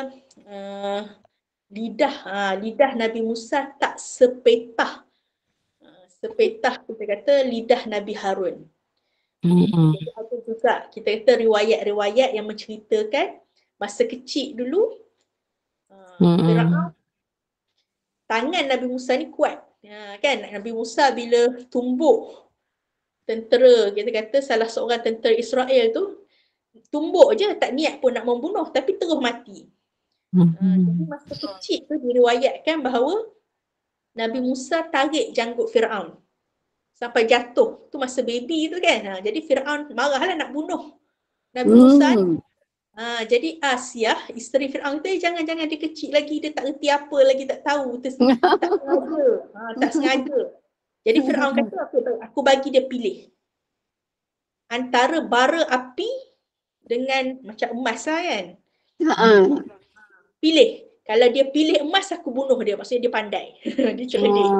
Speaker 1: lidah Nabi Musa tak sepetah kita kata lidah Nabi Harun. Jadi ada juga kita kata riwayat-riwayat yang menceritakan masa kecil dulu Firaun, tangan Nabi Musa ni kuat. Kan Nabi Musa bila tumbuk tentera, kita kata salah seorang tentera Israel tu tumbuk je, tak niat pun nak membunuh tapi terus mati. Jadi masa kecil tu diriwayatkan bahawa Nabi Musa tarik janggut Firaun sampai jatuh. Tu masa baby tu kan. Jadi Firaun marahlah nak bunuh Nabi Musa. Jadi Asiah, isteri Firaun tu, jangan-jangan dia kecil lagi, dia tak reti apa lagi, tak tahu. Tak sengaja. Tak sengaja. Jadi Firaun kata, aku bagi dia pilih antara bara api dengan macam emas lah kan. Pilih. Kalau dia pilih emas, aku bunuh dia. Maksudnya dia pandai. Dia cerdik.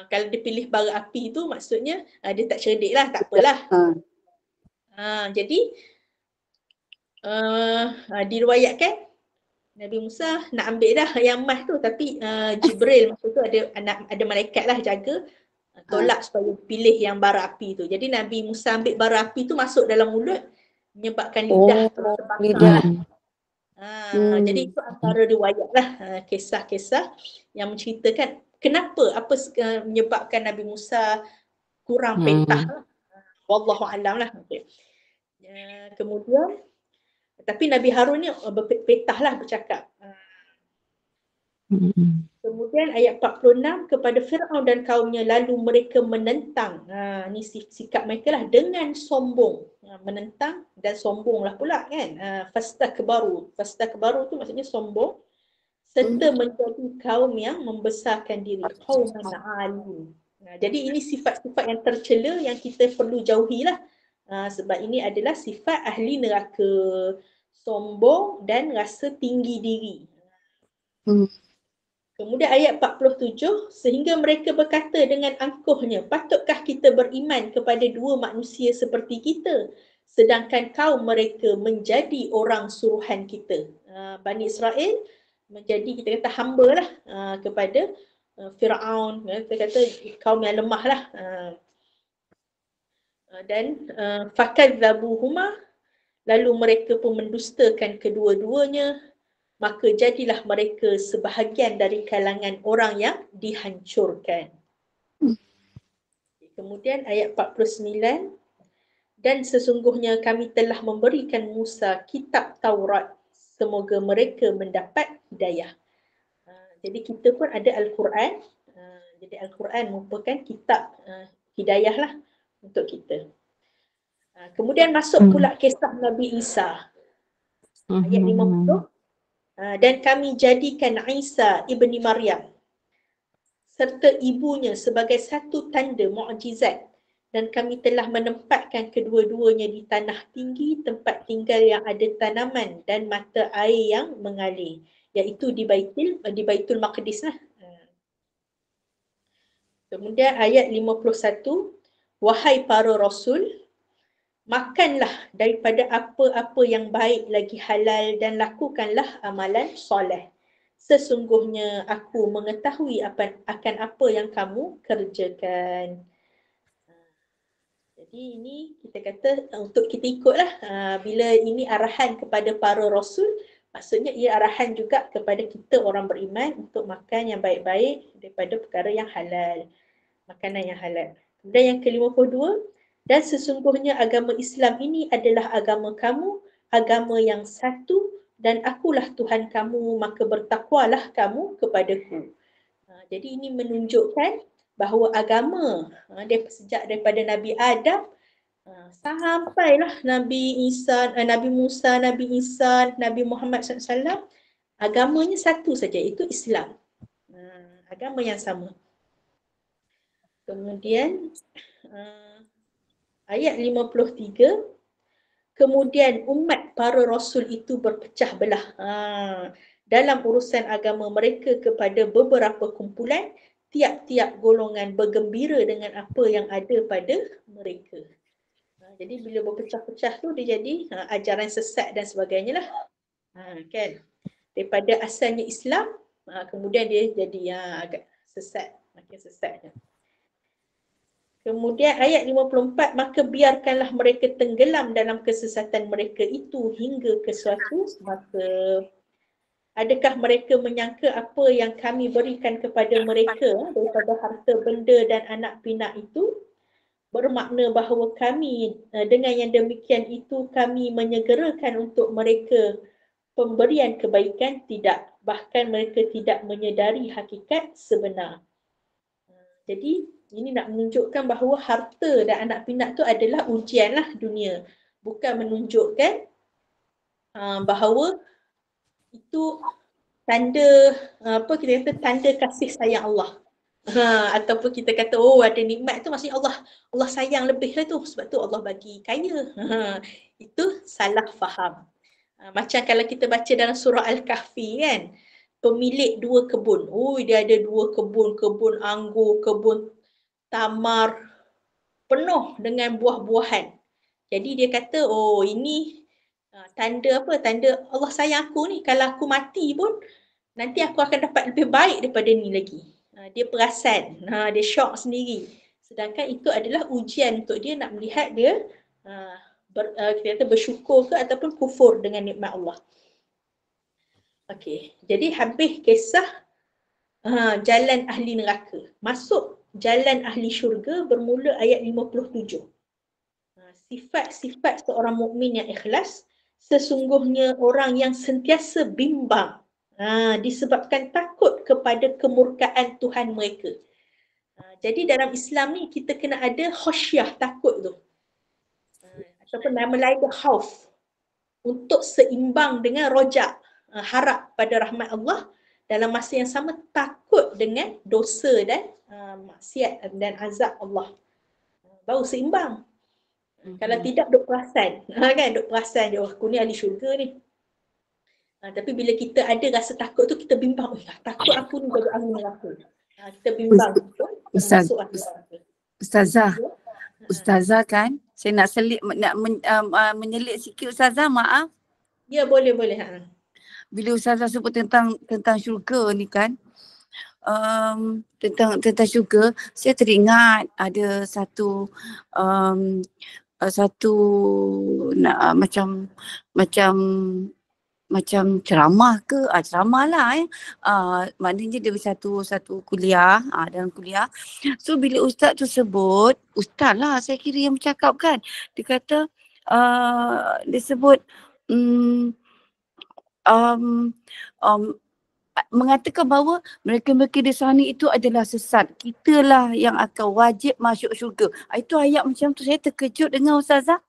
Speaker 1: Kalau dia pilih bara api tu maksudnya dia tak cerdik lah, tak apalah. Jadi diriwayatkan Nabi Musa nak ambil dah yang emas tu, tapi Jibril masa tu ada malaikat lah jaga, tolak supaya pilih yang bara api tu. Jadi Nabi Musa ambil bara api tu masuk dalam mulut, menyebabkan lidah terbakar. Jadi itu antara riwayat lah, kisah-kisah yang menceritakan kenapa, apa menyebabkan Nabi Musa kurang petah. Wallahu alam lah. Kemudian tapi Nabi Harun ni berpetah lah bercakap. Kemudian ayat 46, kepada Firaun dan kaumnya lalu mereka menentang. Ni sikap mereka lah, dengan sombong. Menentang dan sombong lah pula kan. Fastakbaru tu maksudnya sombong. Serta menjadi kaum yang membesarkan diri. Qauman alim. Jadi ini sifat-sifat yang tercela yang kita perlu jauhilah. Sebab ini adalah sifat ahli neraka. Sombong dan rasa tinggi diri. Kemudian ayat 47, sehingga mereka berkata dengan angkuhnya, patutkah kita beriman kepada dua manusia seperti kita, sedangkan kaum mereka menjadi orang suruhan kita. Bani Israel menjadi, kita kata, hamba lah kepada Firaun, kita kata kaum yang lemah lah. Dan fakadzabuhuma, lalu mereka pun mendustakan kedua-duanya, maka jadilah mereka sebahagian dari kalangan orang yang dihancurkan. Kemudian ayat 49, dan sesungguhnya kami telah memberikan Musa kitab Taurat, semoga mereka mendapat hidayah. Jadi kita pun ada Al-Quran. Jadi Al-Quran merupakan kitab hidayah lah untuk kita. Kemudian masuk pula kisah Nabi Isa. Ayat 50. Dan kami jadikan Isa ibni Maryam serta ibunya sebagai satu tanda mukjizat, dan kami telah menempatkan kedua-duanya di tanah tinggi, tempat tinggal yang ada tanaman dan mata air yang mengalir, iaitu di Baitul Maqdis lah. Kemudian ayat 51, wahai para rasul, makanlah daripada apa-apa yang baik lagi halal dan lakukanlah amalan soleh. Sesungguhnya aku mengetahui akan apa yang kamu kerjakan. Jadi ini kita kata untuk kita ikutlah. Bila ini arahan kepada para rasul, maksudnya ia arahan juga kepada kita orang beriman untuk makan yang baik-baik daripada perkara yang halal. Makanan yang halal. Kemudian yang ke-52, dan sesungguhnya agama Islam ini adalah agama kamu, agama yang satu, dan akulah Tuhan kamu, maka bertakwalah kamu kepadaku. Jadi ini menunjukkan bahawa agama sejak daripada Nabi Adam sampailah Nabi Isa, Nabi Musa, Nabi Isa, Nabi Muhammad SAW, agamanya satu saja, iaitu Islam. Agama yang sama. Kemudian ayat 53, kemudian umat para rasul itu berpecah belah dalam urusan agama mereka kepada beberapa kumpulan, tiap-tiap golongan bergembira dengan apa yang ada pada mereka. Jadi bila berpecah-pecah tu dia jadi ajaran sesat dan sebagainya lah. Kan? Daripada asalnya Islam, kemudian dia jadi agak sesat, makin sesatnya. Kemudian ayat 54, maka biarkanlah mereka tenggelam dalam kesesatan mereka itu hingga ke suatu masa. Adakah mereka menyangka apa yang kami berikan kepada mereka daripada harta benda dan anak pinak itu bermakna bahawa kami dengan yang demikian itu kami menyegerakan untuk mereka pemberian kebaikan? Tidak, bahkan mereka tidak menyedari hakikat sebenar. Jadi ini nak menunjukkan bahawa harta dan anak pinak tu adalah ujianlah dunia. Bukan menunjukkan bahawa itu tanda kita kata tanda kasih sayang Allah. Ataupun kita kata ada nikmat tu maksudnya Allah sayang lebih lah tu, sebab tu Allah bagi kaya. Itu salah faham. Macam kalau kita baca dalam surah Al-Kahfi kan, pemilik dua kebun. Dia ada dua kebun, kebun anggur, kebun tamar, penuh dengan buah-buahan. Jadi dia kata, ini tanda apa? Tanda Allah sayang aku ni. Kalau aku mati pun, nanti aku akan dapat lebih baik daripada ni lagi. Dia perasan, dia syok sendiri. Sedangkan itu adalah ujian untuk dia nak melihat dia kita kata bersyukur ke ataupun kufur dengan nikmat Allah. Okey, jadi habis kisah jalan ahli neraka. Masuk jalan ahli syurga bermula ayat 57. Sifat-sifat seorang mukmin yang ikhlas, sesungguhnya orang yang sentiasa bimbang disebabkan takut kepada kemurkaan Tuhan mereka. Jadi dalam Islam ni kita kena ada khasyah, takut tu. Ataupun nama lain dia khauf. Untuk seimbang dengan rojak, harap pada rahmat Allah, dalam masa yang sama takut dengan dosa dan maksiat dan azab Allah. Baru seimbang. Kalau tidak duk perasan, kan duk perasan je, aku ni ahli syurga ni. Tapi bila kita ada rasa takut tu, kita bimbang, takut aku ni jadi ahli neraka. Kita bimbang masuk ahli neraka.
Speaker 6: Ustazah kan, saya nak menyelit sikit Ustazah, maaf.
Speaker 1: Ya, boleh.
Speaker 6: Bila Ustazah sebut tentang syurga ni kan, tentang syurga, saya teringat ada satu macam ceramah ke, ceramah lah maknanya dia satu kuliah, dalam kuliah. So bila ustaz tu sebut, ustaz lah saya kira yang bercakap kan, dia kata dia sebut mengatakan bahawa mereka-mereka di sana itu adalah sesat. Kitalah yang akan wajib masuk syurga. Itu ayat macam tu, saya terkejut dengan Ustazah.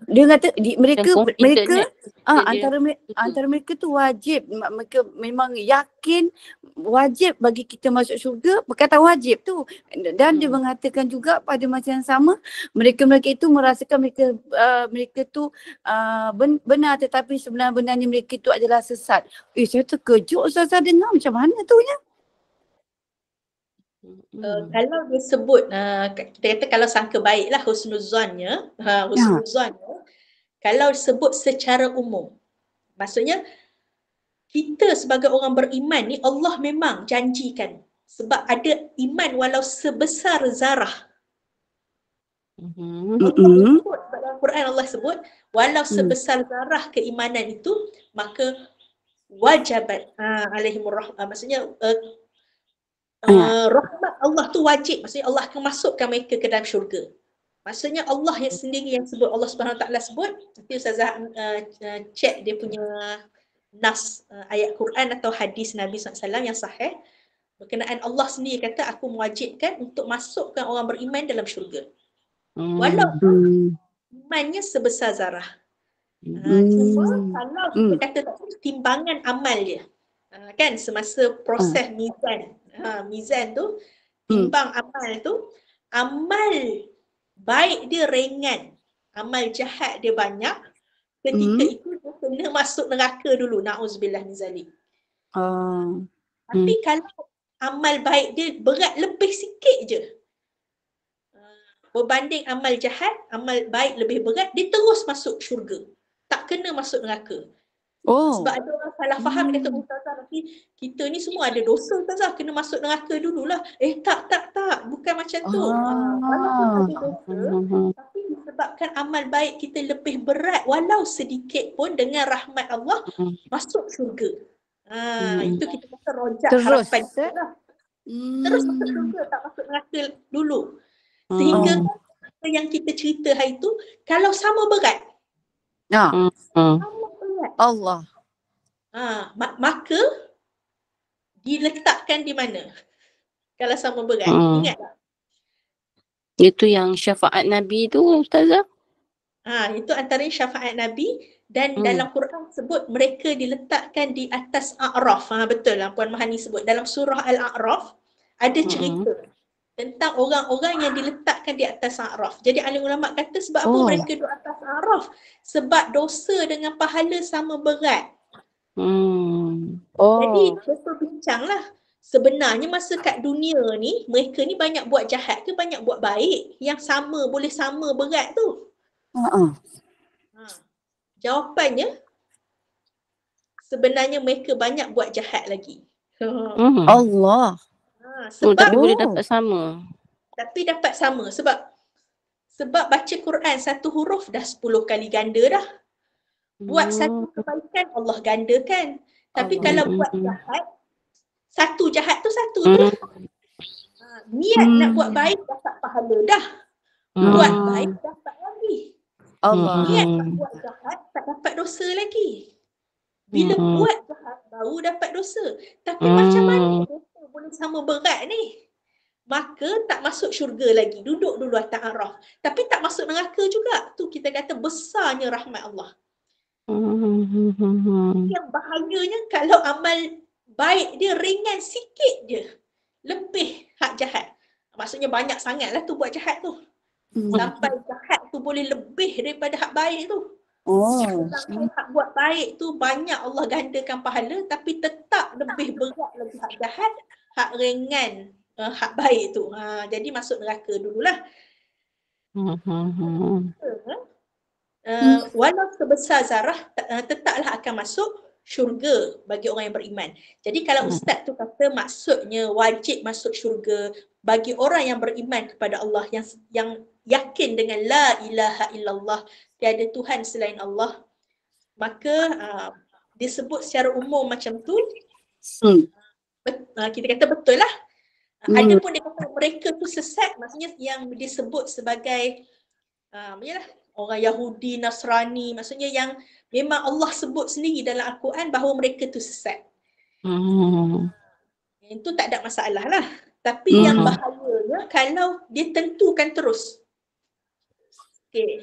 Speaker 6: Dia kata mereka
Speaker 5: confident
Speaker 6: antara mereka tu wajib, mereka memang yakin wajib bagi kita masuk syurga, perkataan wajib tu. Dan dia mengatakan juga pada masa yang sama mereka itu merasakan mereka tu benar, tetapi sebenarnya mereka itu adalah sesat. Saya terkejut Ustazah dengar, macam mana tu ya?
Speaker 1: Kalau dia sebut kita kata kalau sangka baiklah husnuzannya, kalau sebut secara umum, maksudnya kita sebagai orang beriman ni Allah memang janjikan, sebab ada iman walau sebesar zarah. Allah sebut dalam Quran, Allah sebut walau sebesar zarah keimanan itu, maka wajabat alaihimur rahmah, maksudnya rahmat Allah tu wajib, maksudnya Allah akan masukkan mereka ke dalam syurga. Maksudnya Allah yang sendiri yang sebut, Allah Subhanahu Wa Taala sebut. Nanti Ustazah cek dia punya nas ayat Quran atau hadis Nabi SAW yang sahih berkenaan Allah sendiri kata aku mewajibkan untuk masukkan orang beriman dalam syurga walaupun imannya sebesar zarah. Cuma kalau kita kata timbangan amal dia, kan semasa proses mizan tu, timbang amal tu, amal baik dia ringan, amal jahat dia banyak, ketika itu dia kena masuk neraka dulu, na'udzubillah min zalik. Tapi kalau amal baik dia berat lebih sikit je, berbanding amal jahat, amal baik lebih berat, dia terus masuk syurga, tak kena masuk neraka. Sebab ada orang salah faham, dia kata Ustazah nanti kita ni semua ada dosa Ustazah, kena masuk neraka dululah. Tak, bukan macam tu. Walaupun ada dosa, tapi disebabkan amal baik kita lebih berat walau sedikit pun, dengan rahmat Allah masuk syurga. Itu kita kata rojak harapan kita lah. Terus masuk syurga, tak masuk neraka dulu. Sehingga yang kita cerita hari tu, kalau sama berat,
Speaker 6: Allah.
Speaker 1: Maka diletakkan di mana? Kalau sama berat, ingat tak?
Speaker 5: Itu yang syafaat Nabi tu Ustazah?
Speaker 1: Itu antara syafaat Nabi, dan dalam Quran sebut mereka diletakkan di atas A'raf. Betul lah Puan Mahani sebut dalam surah Al-A'raf ada cerita tentang orang-orang yang diletakkan di atas A'raf. Jadi alim ulama kata sebab apa mereka di atas A'raf? Sebab dosa dengan pahala sama berat. Jadi betul bincang lah. Sebenarnya masa kat dunia ni, mereka ni banyak buat jahat ke banyak buat baik? Yang sama, boleh sama berat tu. Jawapannya, sebenarnya mereka banyak buat jahat lagi.
Speaker 6: Allah.
Speaker 1: Sebab
Speaker 5: tapi boleh dapat sama.
Speaker 1: Tapi dapat sama sebab baca Quran satu huruf dah 10 kali ganda dah. Buat satu kebaikan Allah gandakan. Tapi kalau buat jahat, satu jahat tu satu tu lah. Niat nak buat baik dapat pahala dah. Buat baik dapat lagi. Niat nak buat jahat tak dapat dosa lagi. Bila buat jahat baru dapat dosa. Tapi macam mana dosa boleh sama berat ni? Maka tak masuk syurga lagi. Duduk dulu atas A'raf. Tapi tak masuk neraka juga. Tu kita kata besarnya rahmat Allah. Yang bahayanya kalau amal baik dia ringan sikit je, lebih hak jahat. Maksudnya banyak sangat lah tu buat jahat tu. Sampai jahat tu boleh lebih daripada hak baik tu. Sampai hak buat baik tu banyak Allah gandakan pahala, tapi tetap lebih berat lagi hak jahat, hak ringan hak baik tu. Jadi masuk neraka dululah. Walau sebesar zarah tetaplah akan masuk syurga bagi orang yang beriman. Jadi kalau ustaz tu kata maksudnya wajib masuk syurga bagi orang yang beriman kepada Allah, yang yakin dengan la ilaha illallah, tiada Tuhan selain Allah, maka disebut secara umum macam tu. Kita kata betul lah. Ada pun dia kata mereka tu sesat, maksudnya yang disebut sebagai orang Yahudi, Nasrani, maksudnya yang memang Allah sebut sendiri dalam Al-Quran bahawa mereka tu sesat. Itu tak ada masalah lah. Tapi yang bahayanya kalau dia tentukan terus. Okey.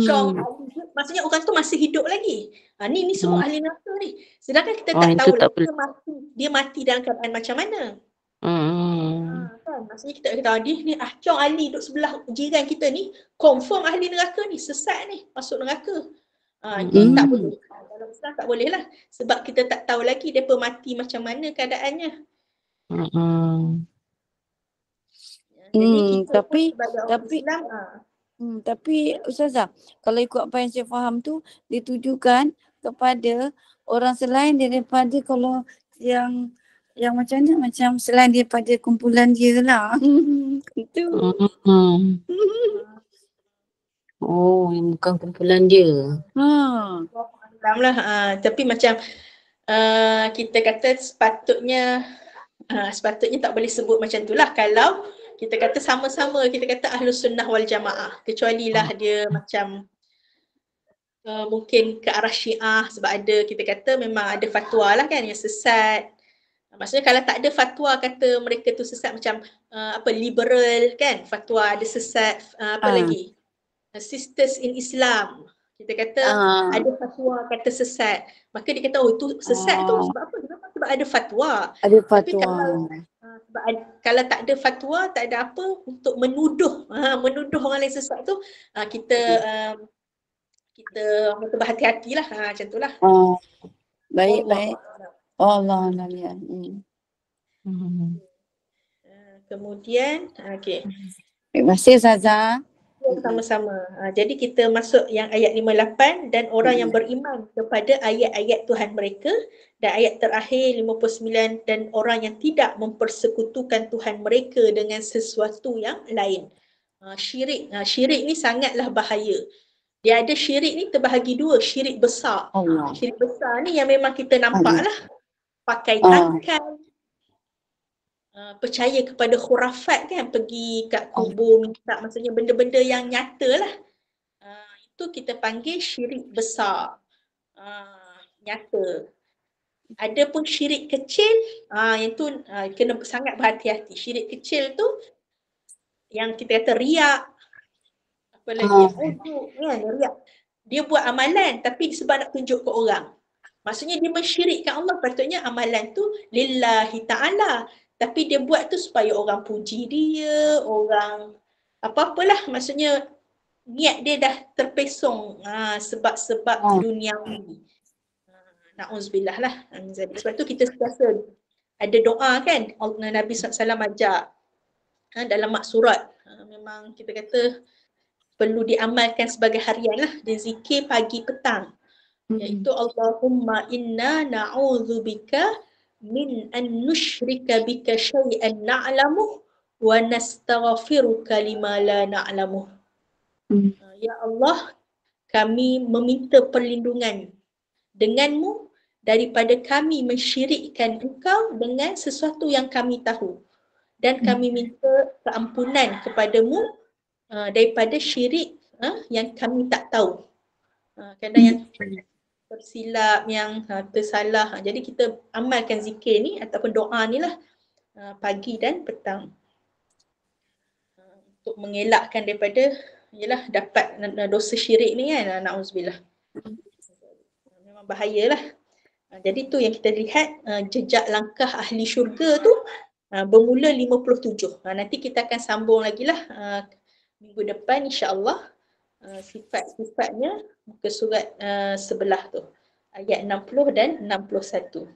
Speaker 1: Chong ahli, maksudnya orang tu masih hidup lagi. Ni semua ahli neraka ni. Sedangkan kita tak tahu lah dia mati dalam keadaan macam mana. Kan? Maksudnya kita tahu ni Chong ahli duduk sebelah jiran kita ni, confirm ahli neraka ni, sesat ni, masuk neraka. Ni tak boleh. Dalam Islam tak boleh lah. Sebab kita tak tahu lagi mereka mati macam mana keadaannya. Jadi kita
Speaker 6: tapi
Speaker 1: Islam,
Speaker 6: tapi Ustazah, kalau ikut apa yang saya faham tu ditujukan kepada orang selain daripada kalau yang macam mana, macam selain daripada kumpulan dia lah. Itu.
Speaker 5: Oh, yang bukan kumpulan dia.
Speaker 1: Islam lah. Tapi macam kita kata sepatutnya tak boleh sebut macam tu lah kalau kita kata sama-sama, kita kata Ahlus Sunnah wal Jamaah. Kecuali lah dia macam mungkin ke arah Syiah, sebab ada, kita kata memang ada fatwa lah kan yang sesat. Maksudnya kalau tak ada fatwa kata mereka tu sesat, macam liberal kan, fatwa ada sesat, lagi Sisters in Islam, kita kata ada fatwa kata sesat, maka dia kata itu sesat tu sebab apa? Sebab ada fatwa. Tapi kalau tak ada fatwa, tak ada apa untuk menuduh orang lain sesat tu, kita berhati-hatilah, macam itulah.
Speaker 6: Baik. Allah.
Speaker 1: Kemudian okey.
Speaker 6: Terima kasih Ustazah.
Speaker 1: Sama-sama. Jadi kita masuk yang ayat 58, dan orang yang beriman kepada ayat-ayat Tuhan mereka, dan ayat terakhir 59, dan orang yang tidak mempersekutukan Tuhan mereka dengan sesuatu yang lain. Syirik. Syirik ni sangatlah bahaya. Dia ada syirik ni terbahagi dua, syirik besar. Syirik besar ni yang memang kita nampak lah. Pakai tangkai, percaya kepada khurafat kan, pergi kat kubur minta, maksudnya benda-benda yang nyata lah. Itu kita panggil syirik besar, nyata. Ada pun syirik kecil, yang tu kena sangat berhati-hati. Syirik kecil tu yang kita kata riak, apa lagi, riak. Dia buat amalan tapi sebab nak tunjuk ke orang. Maksudnya dia mensyirikkan Allah, patutnya amalan tu lillahi ta'ala. Tapi dia buat tu supaya orang puji dia, orang apa-apalah, maksudnya niat dia dah terpesong sebab-sebab duniawi. Na'udzubillah lah. Sebab tu kita sentiasa ada doa kan, Nabi SAW ajak dalam maksurat. Memang kita kata perlu diamalkan sebagai harian lah. Dia zikir pagi petang. Iaitu Allahumma inna na'udzubika min an nusyrika bika syai'an na'lamuh wa nastaghfiruka lima la na'lamuh. Ya Allah, kami meminta perlindungan denganmu daripada kami mensyirikkan engkau dengan sesuatu yang kami tahu, dan kami minta keampunan kepadamu daripada syirik yang kami tak tahu. Kadang yang tersilap, yang tersalah. Jadi kita amalkan zikir ni ataupun doa ni lah pagi dan petang untuk mengelakkan daripada dapat dosa syirik ni kan. Na'udzubillah. Memang bahayalah. Jadi tu yang kita lihat jejak langkah ahli syurga tu bermula 57. Nanti kita akan sambung lagi lah minggu depan insya-Allah. Sifat-sifatnya muka surat sebelah tu, ayat 60 dan 61.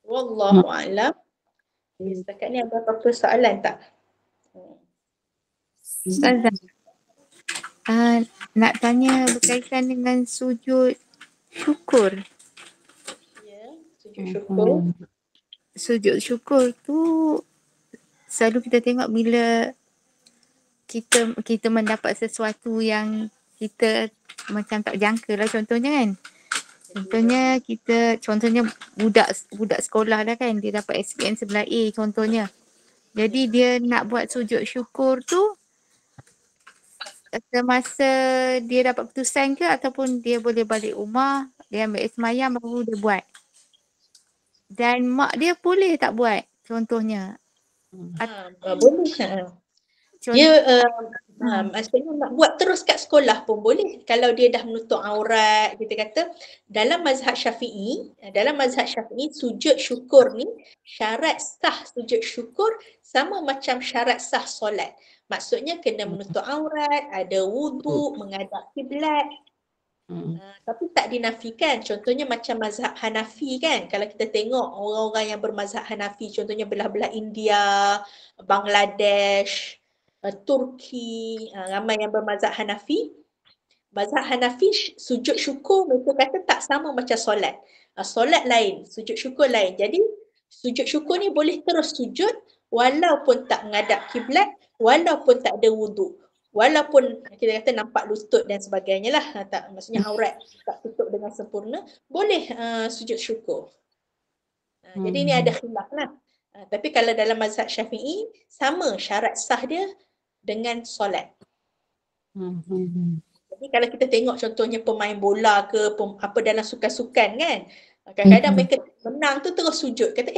Speaker 1: Wallahu a'lam. Setakat ni ada apa-apa soalan tak?
Speaker 3: Ustazah, nak tanya berkaitan dengan sujud syukur.
Speaker 1: Ya, sujud syukur.
Speaker 3: Sujud syukur tu selalu kita tengok bila kita mendapat sesuatu yang kita macam tak jangka lah, contohnya kan. Contohnya budak sekolah lah kan, dia dapat SPM sebelah A contohnya. Jadi dia nak buat sujud syukur tu semasa dia dapat putusan ke, ataupun dia boleh balik rumah, dia ambil semayang baru dia buat. Dan mak dia boleh tak buat? Contohnya.
Speaker 1: Boleh. Dia
Speaker 3: Hmm.
Speaker 1: maksudnya nak buat terus kat sekolah pun boleh. Kalau dia dah menutup aurat, kita kata dalam mazhab Syafi'i, sujud syukur ni syarat sah sujud syukur sama macam syarat sah solat. Maksudnya kena menutup aurat, ada wuduk, menghadap kiblat. Tapi tak dinafikan. Contohnya macam mazhab Hanafi kan. Kalau kita tengok orang-orang yang bermazhab Hanafi, contohnya belah-belah India, Bangladesh, Turki, ramai yang bermazhab Hanafi. Mazhab Hanafi sujud syukur mereka kata tak sama macam solat. Solat lain, sujud syukur lain. Jadi sujud syukur ni boleh terus sujud walaupun tak menghadap kiblat, walaupun tak ada wuduk. Walaupun kita kata nampak lutut dan sebagainya lah, tak, maksudnya aurat tak tutup dengan sempurna, boleh sujud syukur. Jadi ni ada khilaf lah. Tapi kalau dalam mazhab Syafi'i, sama syarat sah dia dengan solat. Jadi kalau kita tengok contohnya pemain bola ke apa dalam sukan-sukan kan, kadang-kadang mereka menang tu terus sujud. Kata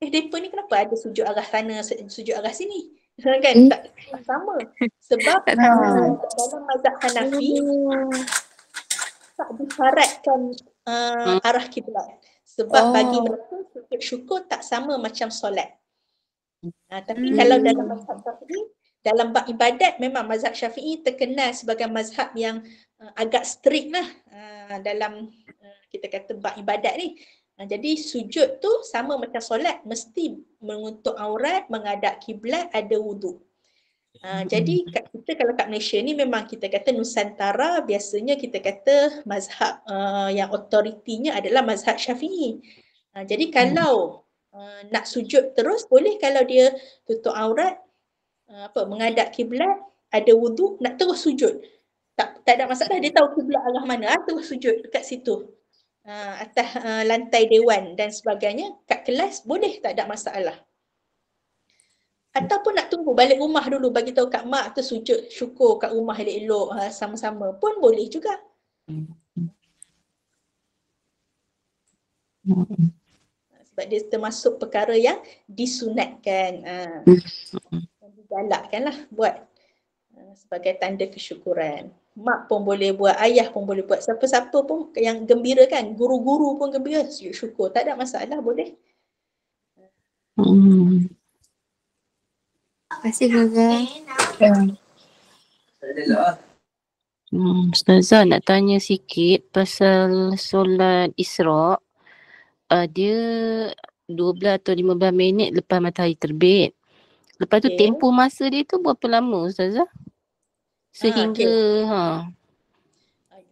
Speaker 1: mereka ni kenapa ada sujud arah sana, sujud arah sini? Kan tak sama. Sebab dalam mazhab Hanafi tak disyaratkan arah kiblat. Sebab bagi mereka sujud syukur tak sama macam solat. Tapi kalau dalam mazhab Syafi'i, dalam bab ibadat memang mazhab Syafi'i terkenal sebagai mazhab yang agak strict lah dalam kita kata bab ibadat ni. Jadi sujud tu sama macam solat, mesti menutup aurat, menghadap kiblat, ada wuduk. Jadi kita kalau kat Malaysia ni memang kita kata Nusantara, biasanya kita kata mazhab yang otoritinya adalah mazhab Syafi'i. Jadi kalau nak sujud terus boleh kalau dia tutup aurat, menghadap kiblat, ada wuduk, nak terus sujud. Tak ada masalah, dia tahu kiblat arah mana, terus sujud dekat situ. Atas lantai dewan dan sebagainya, kat kelas boleh, tak ada masalah. Ataupun nak tunggu balik rumah dulu, bagi tahu kat mak tu sujud syukur kat rumah elok-elok sama-sama pun boleh juga. Sebab dia termasuk perkara yang disunatkan, digalakkan lah buat sebagai tanda kesyukuran. Mak pun boleh buat, ayah pun boleh buat, siapa-siapa pun yang gembira kan, guru-guru pun gembira, sujud syukur, tak ada masalah, boleh.
Speaker 3: Terima kasih Gaga.
Speaker 5: Ustazah nak tanya sikit pasal solat Isra'. Dia 12 atau 15 minit lepas matahari terbit. Lepas tu tempoh masa dia tu berapa lama Ustazah? Sehingga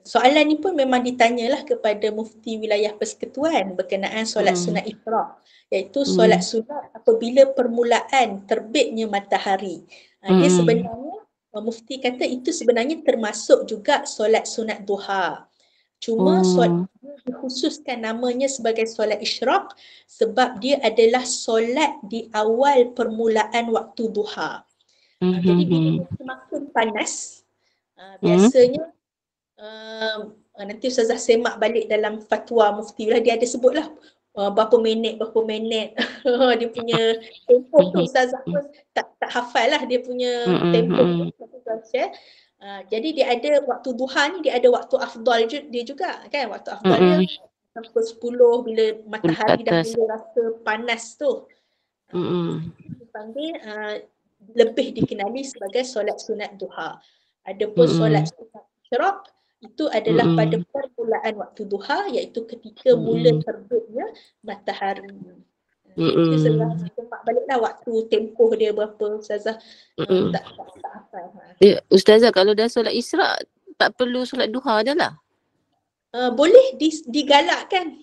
Speaker 1: soalan ni pun memang ditanyalah kepada Mufti Wilayah Persekutuan berkenaan solat sunat Isra', iaitu solat sunat apabila permulaan terbitnya matahari. Dia sebenarnya Mufti kata itu sebenarnya termasuk juga solat sunat duha. Cuma solat dikhususkan namanya sebagai solat isyraq sebab dia adalah solat di awal permulaan waktu duha. Jadi bila semakin panas, biasanya nanti Ustazah semak balik dalam fatwa Mufti lah, dia ada sebutlah berapa minit dia punya tempoh tu. Ustazah pun tak hafal lah dia punya tempoh tu. Jadi dia ada waktu duha ni, dia ada waktu afdal dia juga kan, waktu afdal dia sampai 10 bila matahari dah mula rasa panas tu. Dipanggil lebih dikenali sebagai solat sunat duha. Adapun solat sunat isyraq itu adalah pada permulaan waktu duha, iaitu ketika mula terbitnya matahari. Jadi Ustazah semak baliklah waktu tempoh dia berapa Ustazah. Tak hafal.
Speaker 5: Ustazah kalau dah solat Isra' tak perlu solat duha dah lah?
Speaker 1: Boleh digalakkan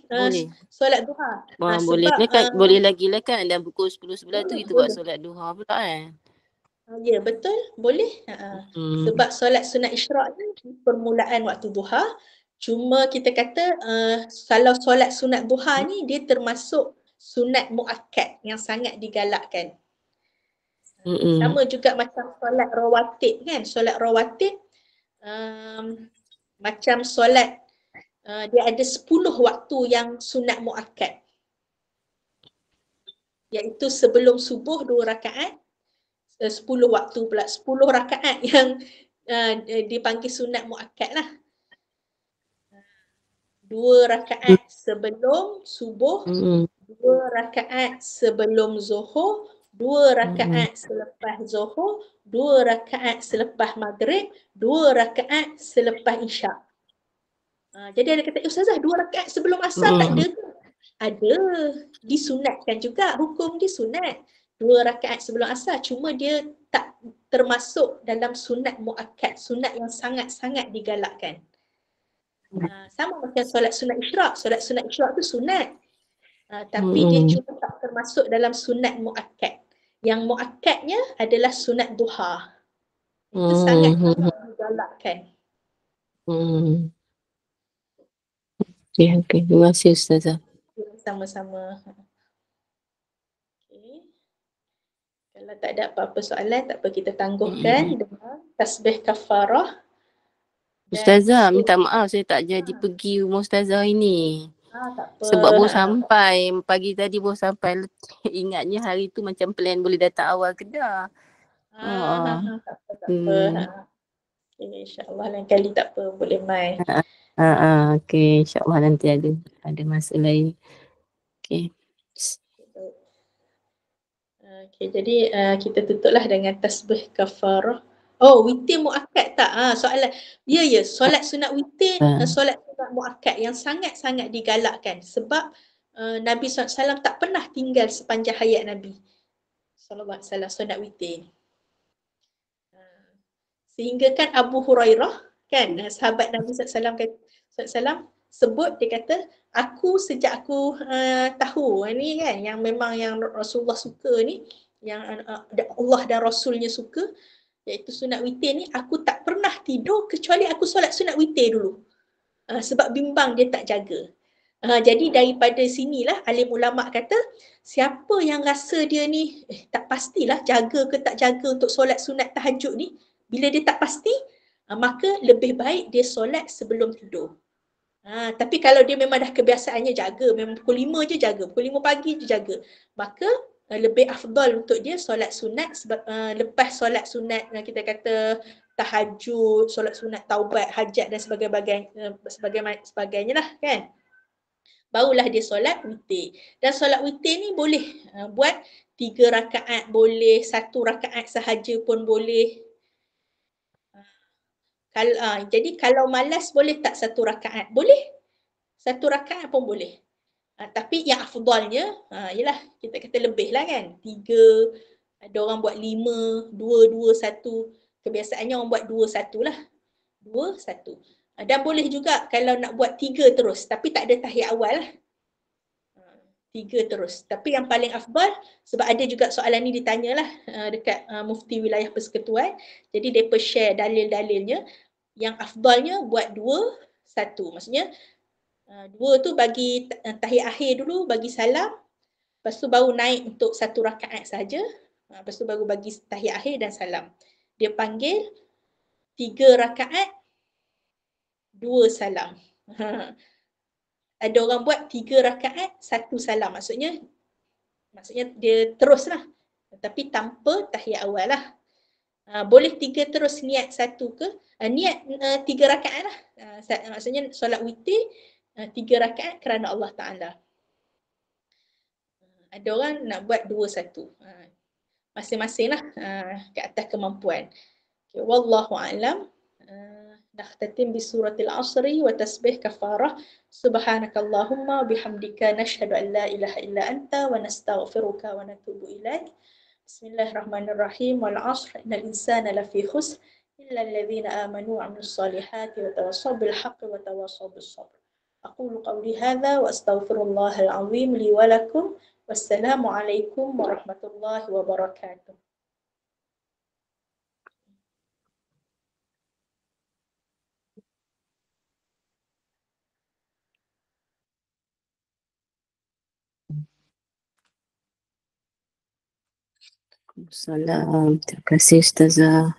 Speaker 1: solat duha.
Speaker 5: Boleh lah kan, boleh lagi lah kan, dan pukul 10-11 tu kita buat solat duha pula kan?
Speaker 1: Ya betul, boleh. Sebab solat sunat isyraq ni permulaan waktu duha. Cuma kita kata kalau solat sunat duha ni dia termasuk sunat muakkad yang sangat digalakkan. Sama juga macam solat rawatib kan. Solat rawatib macam solat dia ada 10 waktu yang sunat muakkad. iaitu sebelum subuh 2 rakaat, 10 waktu pula, 10 rakaat yang dipanggil sunat muakkad lah. 2 rakaat sebelum subuh, 2 rakaat sebelum zuhur, 2 rakaat selepas zuhur, 2 rakaat selepas maghrib, 2 rakaat selepas isyak. Jadi ada kata, Ustazah 2 rakaat sebelum asar tak ada ke? Ada, disunatkan juga, hukum dia sunat. 2 rakaat sebelum asar, cuma dia tak termasuk dalam sunat muakkad, sunat yang sangat-sangat digalakkan. Sama macam solat sunat isyraq tu sunat. Tapi dia cuma tak termasuk dalam sunat muakkad. Yang muakkadnya adalah sunat duha. Itu sangat digalakkan.
Speaker 5: Okay. Terima kasih Ustazah.
Speaker 1: Sama-sama. Okay. Kalau tak ada apa-apa soalan, tak apa, kita tangguhkan dengan tasbih kafarah.
Speaker 5: Ustazah, minta maaf saya tak jadi pergi rumah Ustazah ini.
Speaker 1: Tak apa.
Speaker 5: Sebab baru sampai, pagi tadi baru sampai. Ingatnya hari tu macam plan boleh datang awal Kedah.
Speaker 1: Tak apa. Okay, InsyaAllah lain kali tak apa, boleh mai.
Speaker 5: Okay, insyaAllah nanti ada masa lain. Okay.
Speaker 1: Okay, jadi kita tutuplah dengan tasbih kafarah. Oh, witir muakkad tak? Soalan. Ya, solat sunat witir, solat sunat muakkad yang sangat-sangat digalakkan. Sebab Nabi SAW tak pernah tinggal sepanjang hayat Nabi SAW sunat witir. Sehingga kan Abu Hurairah, kan sahabat Nabi SAW sebut, dia kata, sejak aku tahu ni kan, yang memang yang Rasulullah suka ni, yang Allah dan Rasulnya suka, iaitu sunat witir ni, aku tak pernah tidur kecuali aku solat sunat witir dulu. Sebab bimbang dia tak jaga. Jadi daripada sinilah alim ulama kata, siapa yang rasa dia ni tak pastilah jaga ke tak jaga untuk solat sunat tahajud ni, bila dia tak pasti, maka lebih baik dia solat sebelum tidur. Tapi kalau dia memang dah kebiasaannya jaga, memang pukul 5 je jaga, pukul 5 pagi je jaga, maka lebih afdal untuk dia solat sunat lepas solat sunat, kita kata tahajud, solat sunat taubat, hajat dan sebagainya lah kan. Barulah dia solat witir. Dan solat witir ni boleh buat 3 rakaat boleh, 1 rakaat sahaja pun boleh. Jadi kalau malas boleh tak 1 rakaat? Boleh. 1 rakaat pun boleh. Tapi yang afdalnya, ialah kita kata lebih lah kan. 3, ada orang buat 5, 2, 1. Kebiasaannya orang buat 2, 1 lah. 2, 1. Dan boleh juga kalau nak buat 3 terus, tapi tak ada tahiyat awal lah. 3 terus. Tapi yang paling afdal, sebab ada juga soalan ni ditanyalah dekat Mufti Wilayah Persekutuan. Jadi mereka share dalil-dalilnya. Yang afdalnya buat 2, 1. Maksudnya 2 tu bagi tahiyat akhir dulu, bagi salam. Lepas tu baru naik untuk 1 rakaat saja. Lepas tu baru bagi tahiyat akhir dan salam. Dia panggil 3 rakaat, 2 salam. Ada orang buat 3 rakaat, 1 salam. Maksudnya dia teruslah. Tapi tanpa tahiyat awal lah. Boleh 3 terus niat 1 ke? Niat 3 rakaat lah. Maksudnya solat witir 3 rakaat kerana Allah Ta'ala. Ada orang nak buat 2, 1. Masing-masing lah ke atas kemampuan. Okay, wallahu a'lam. Nakhtatim bi suratil asri wa tasbih kafarah. Subhanakallahumma bihamdika nashhadu an la ilaha illa anta wa nastaghfiruka wa natubu ilaik. Bismillahirrahmanirrahim. Wal 'asr innal insana lafi khusr illa alladhina amanu wa 'amilus solihati wa tawassaw bil haqqi wa tawassaw bis sabr. Aqulu qawli hadha wa astaghfirullahal 'azim li wa lakum. Wassalamu alaikum warahmatullahi wabarakatuh.
Speaker 5: Salam. Terima kasih Ustazah.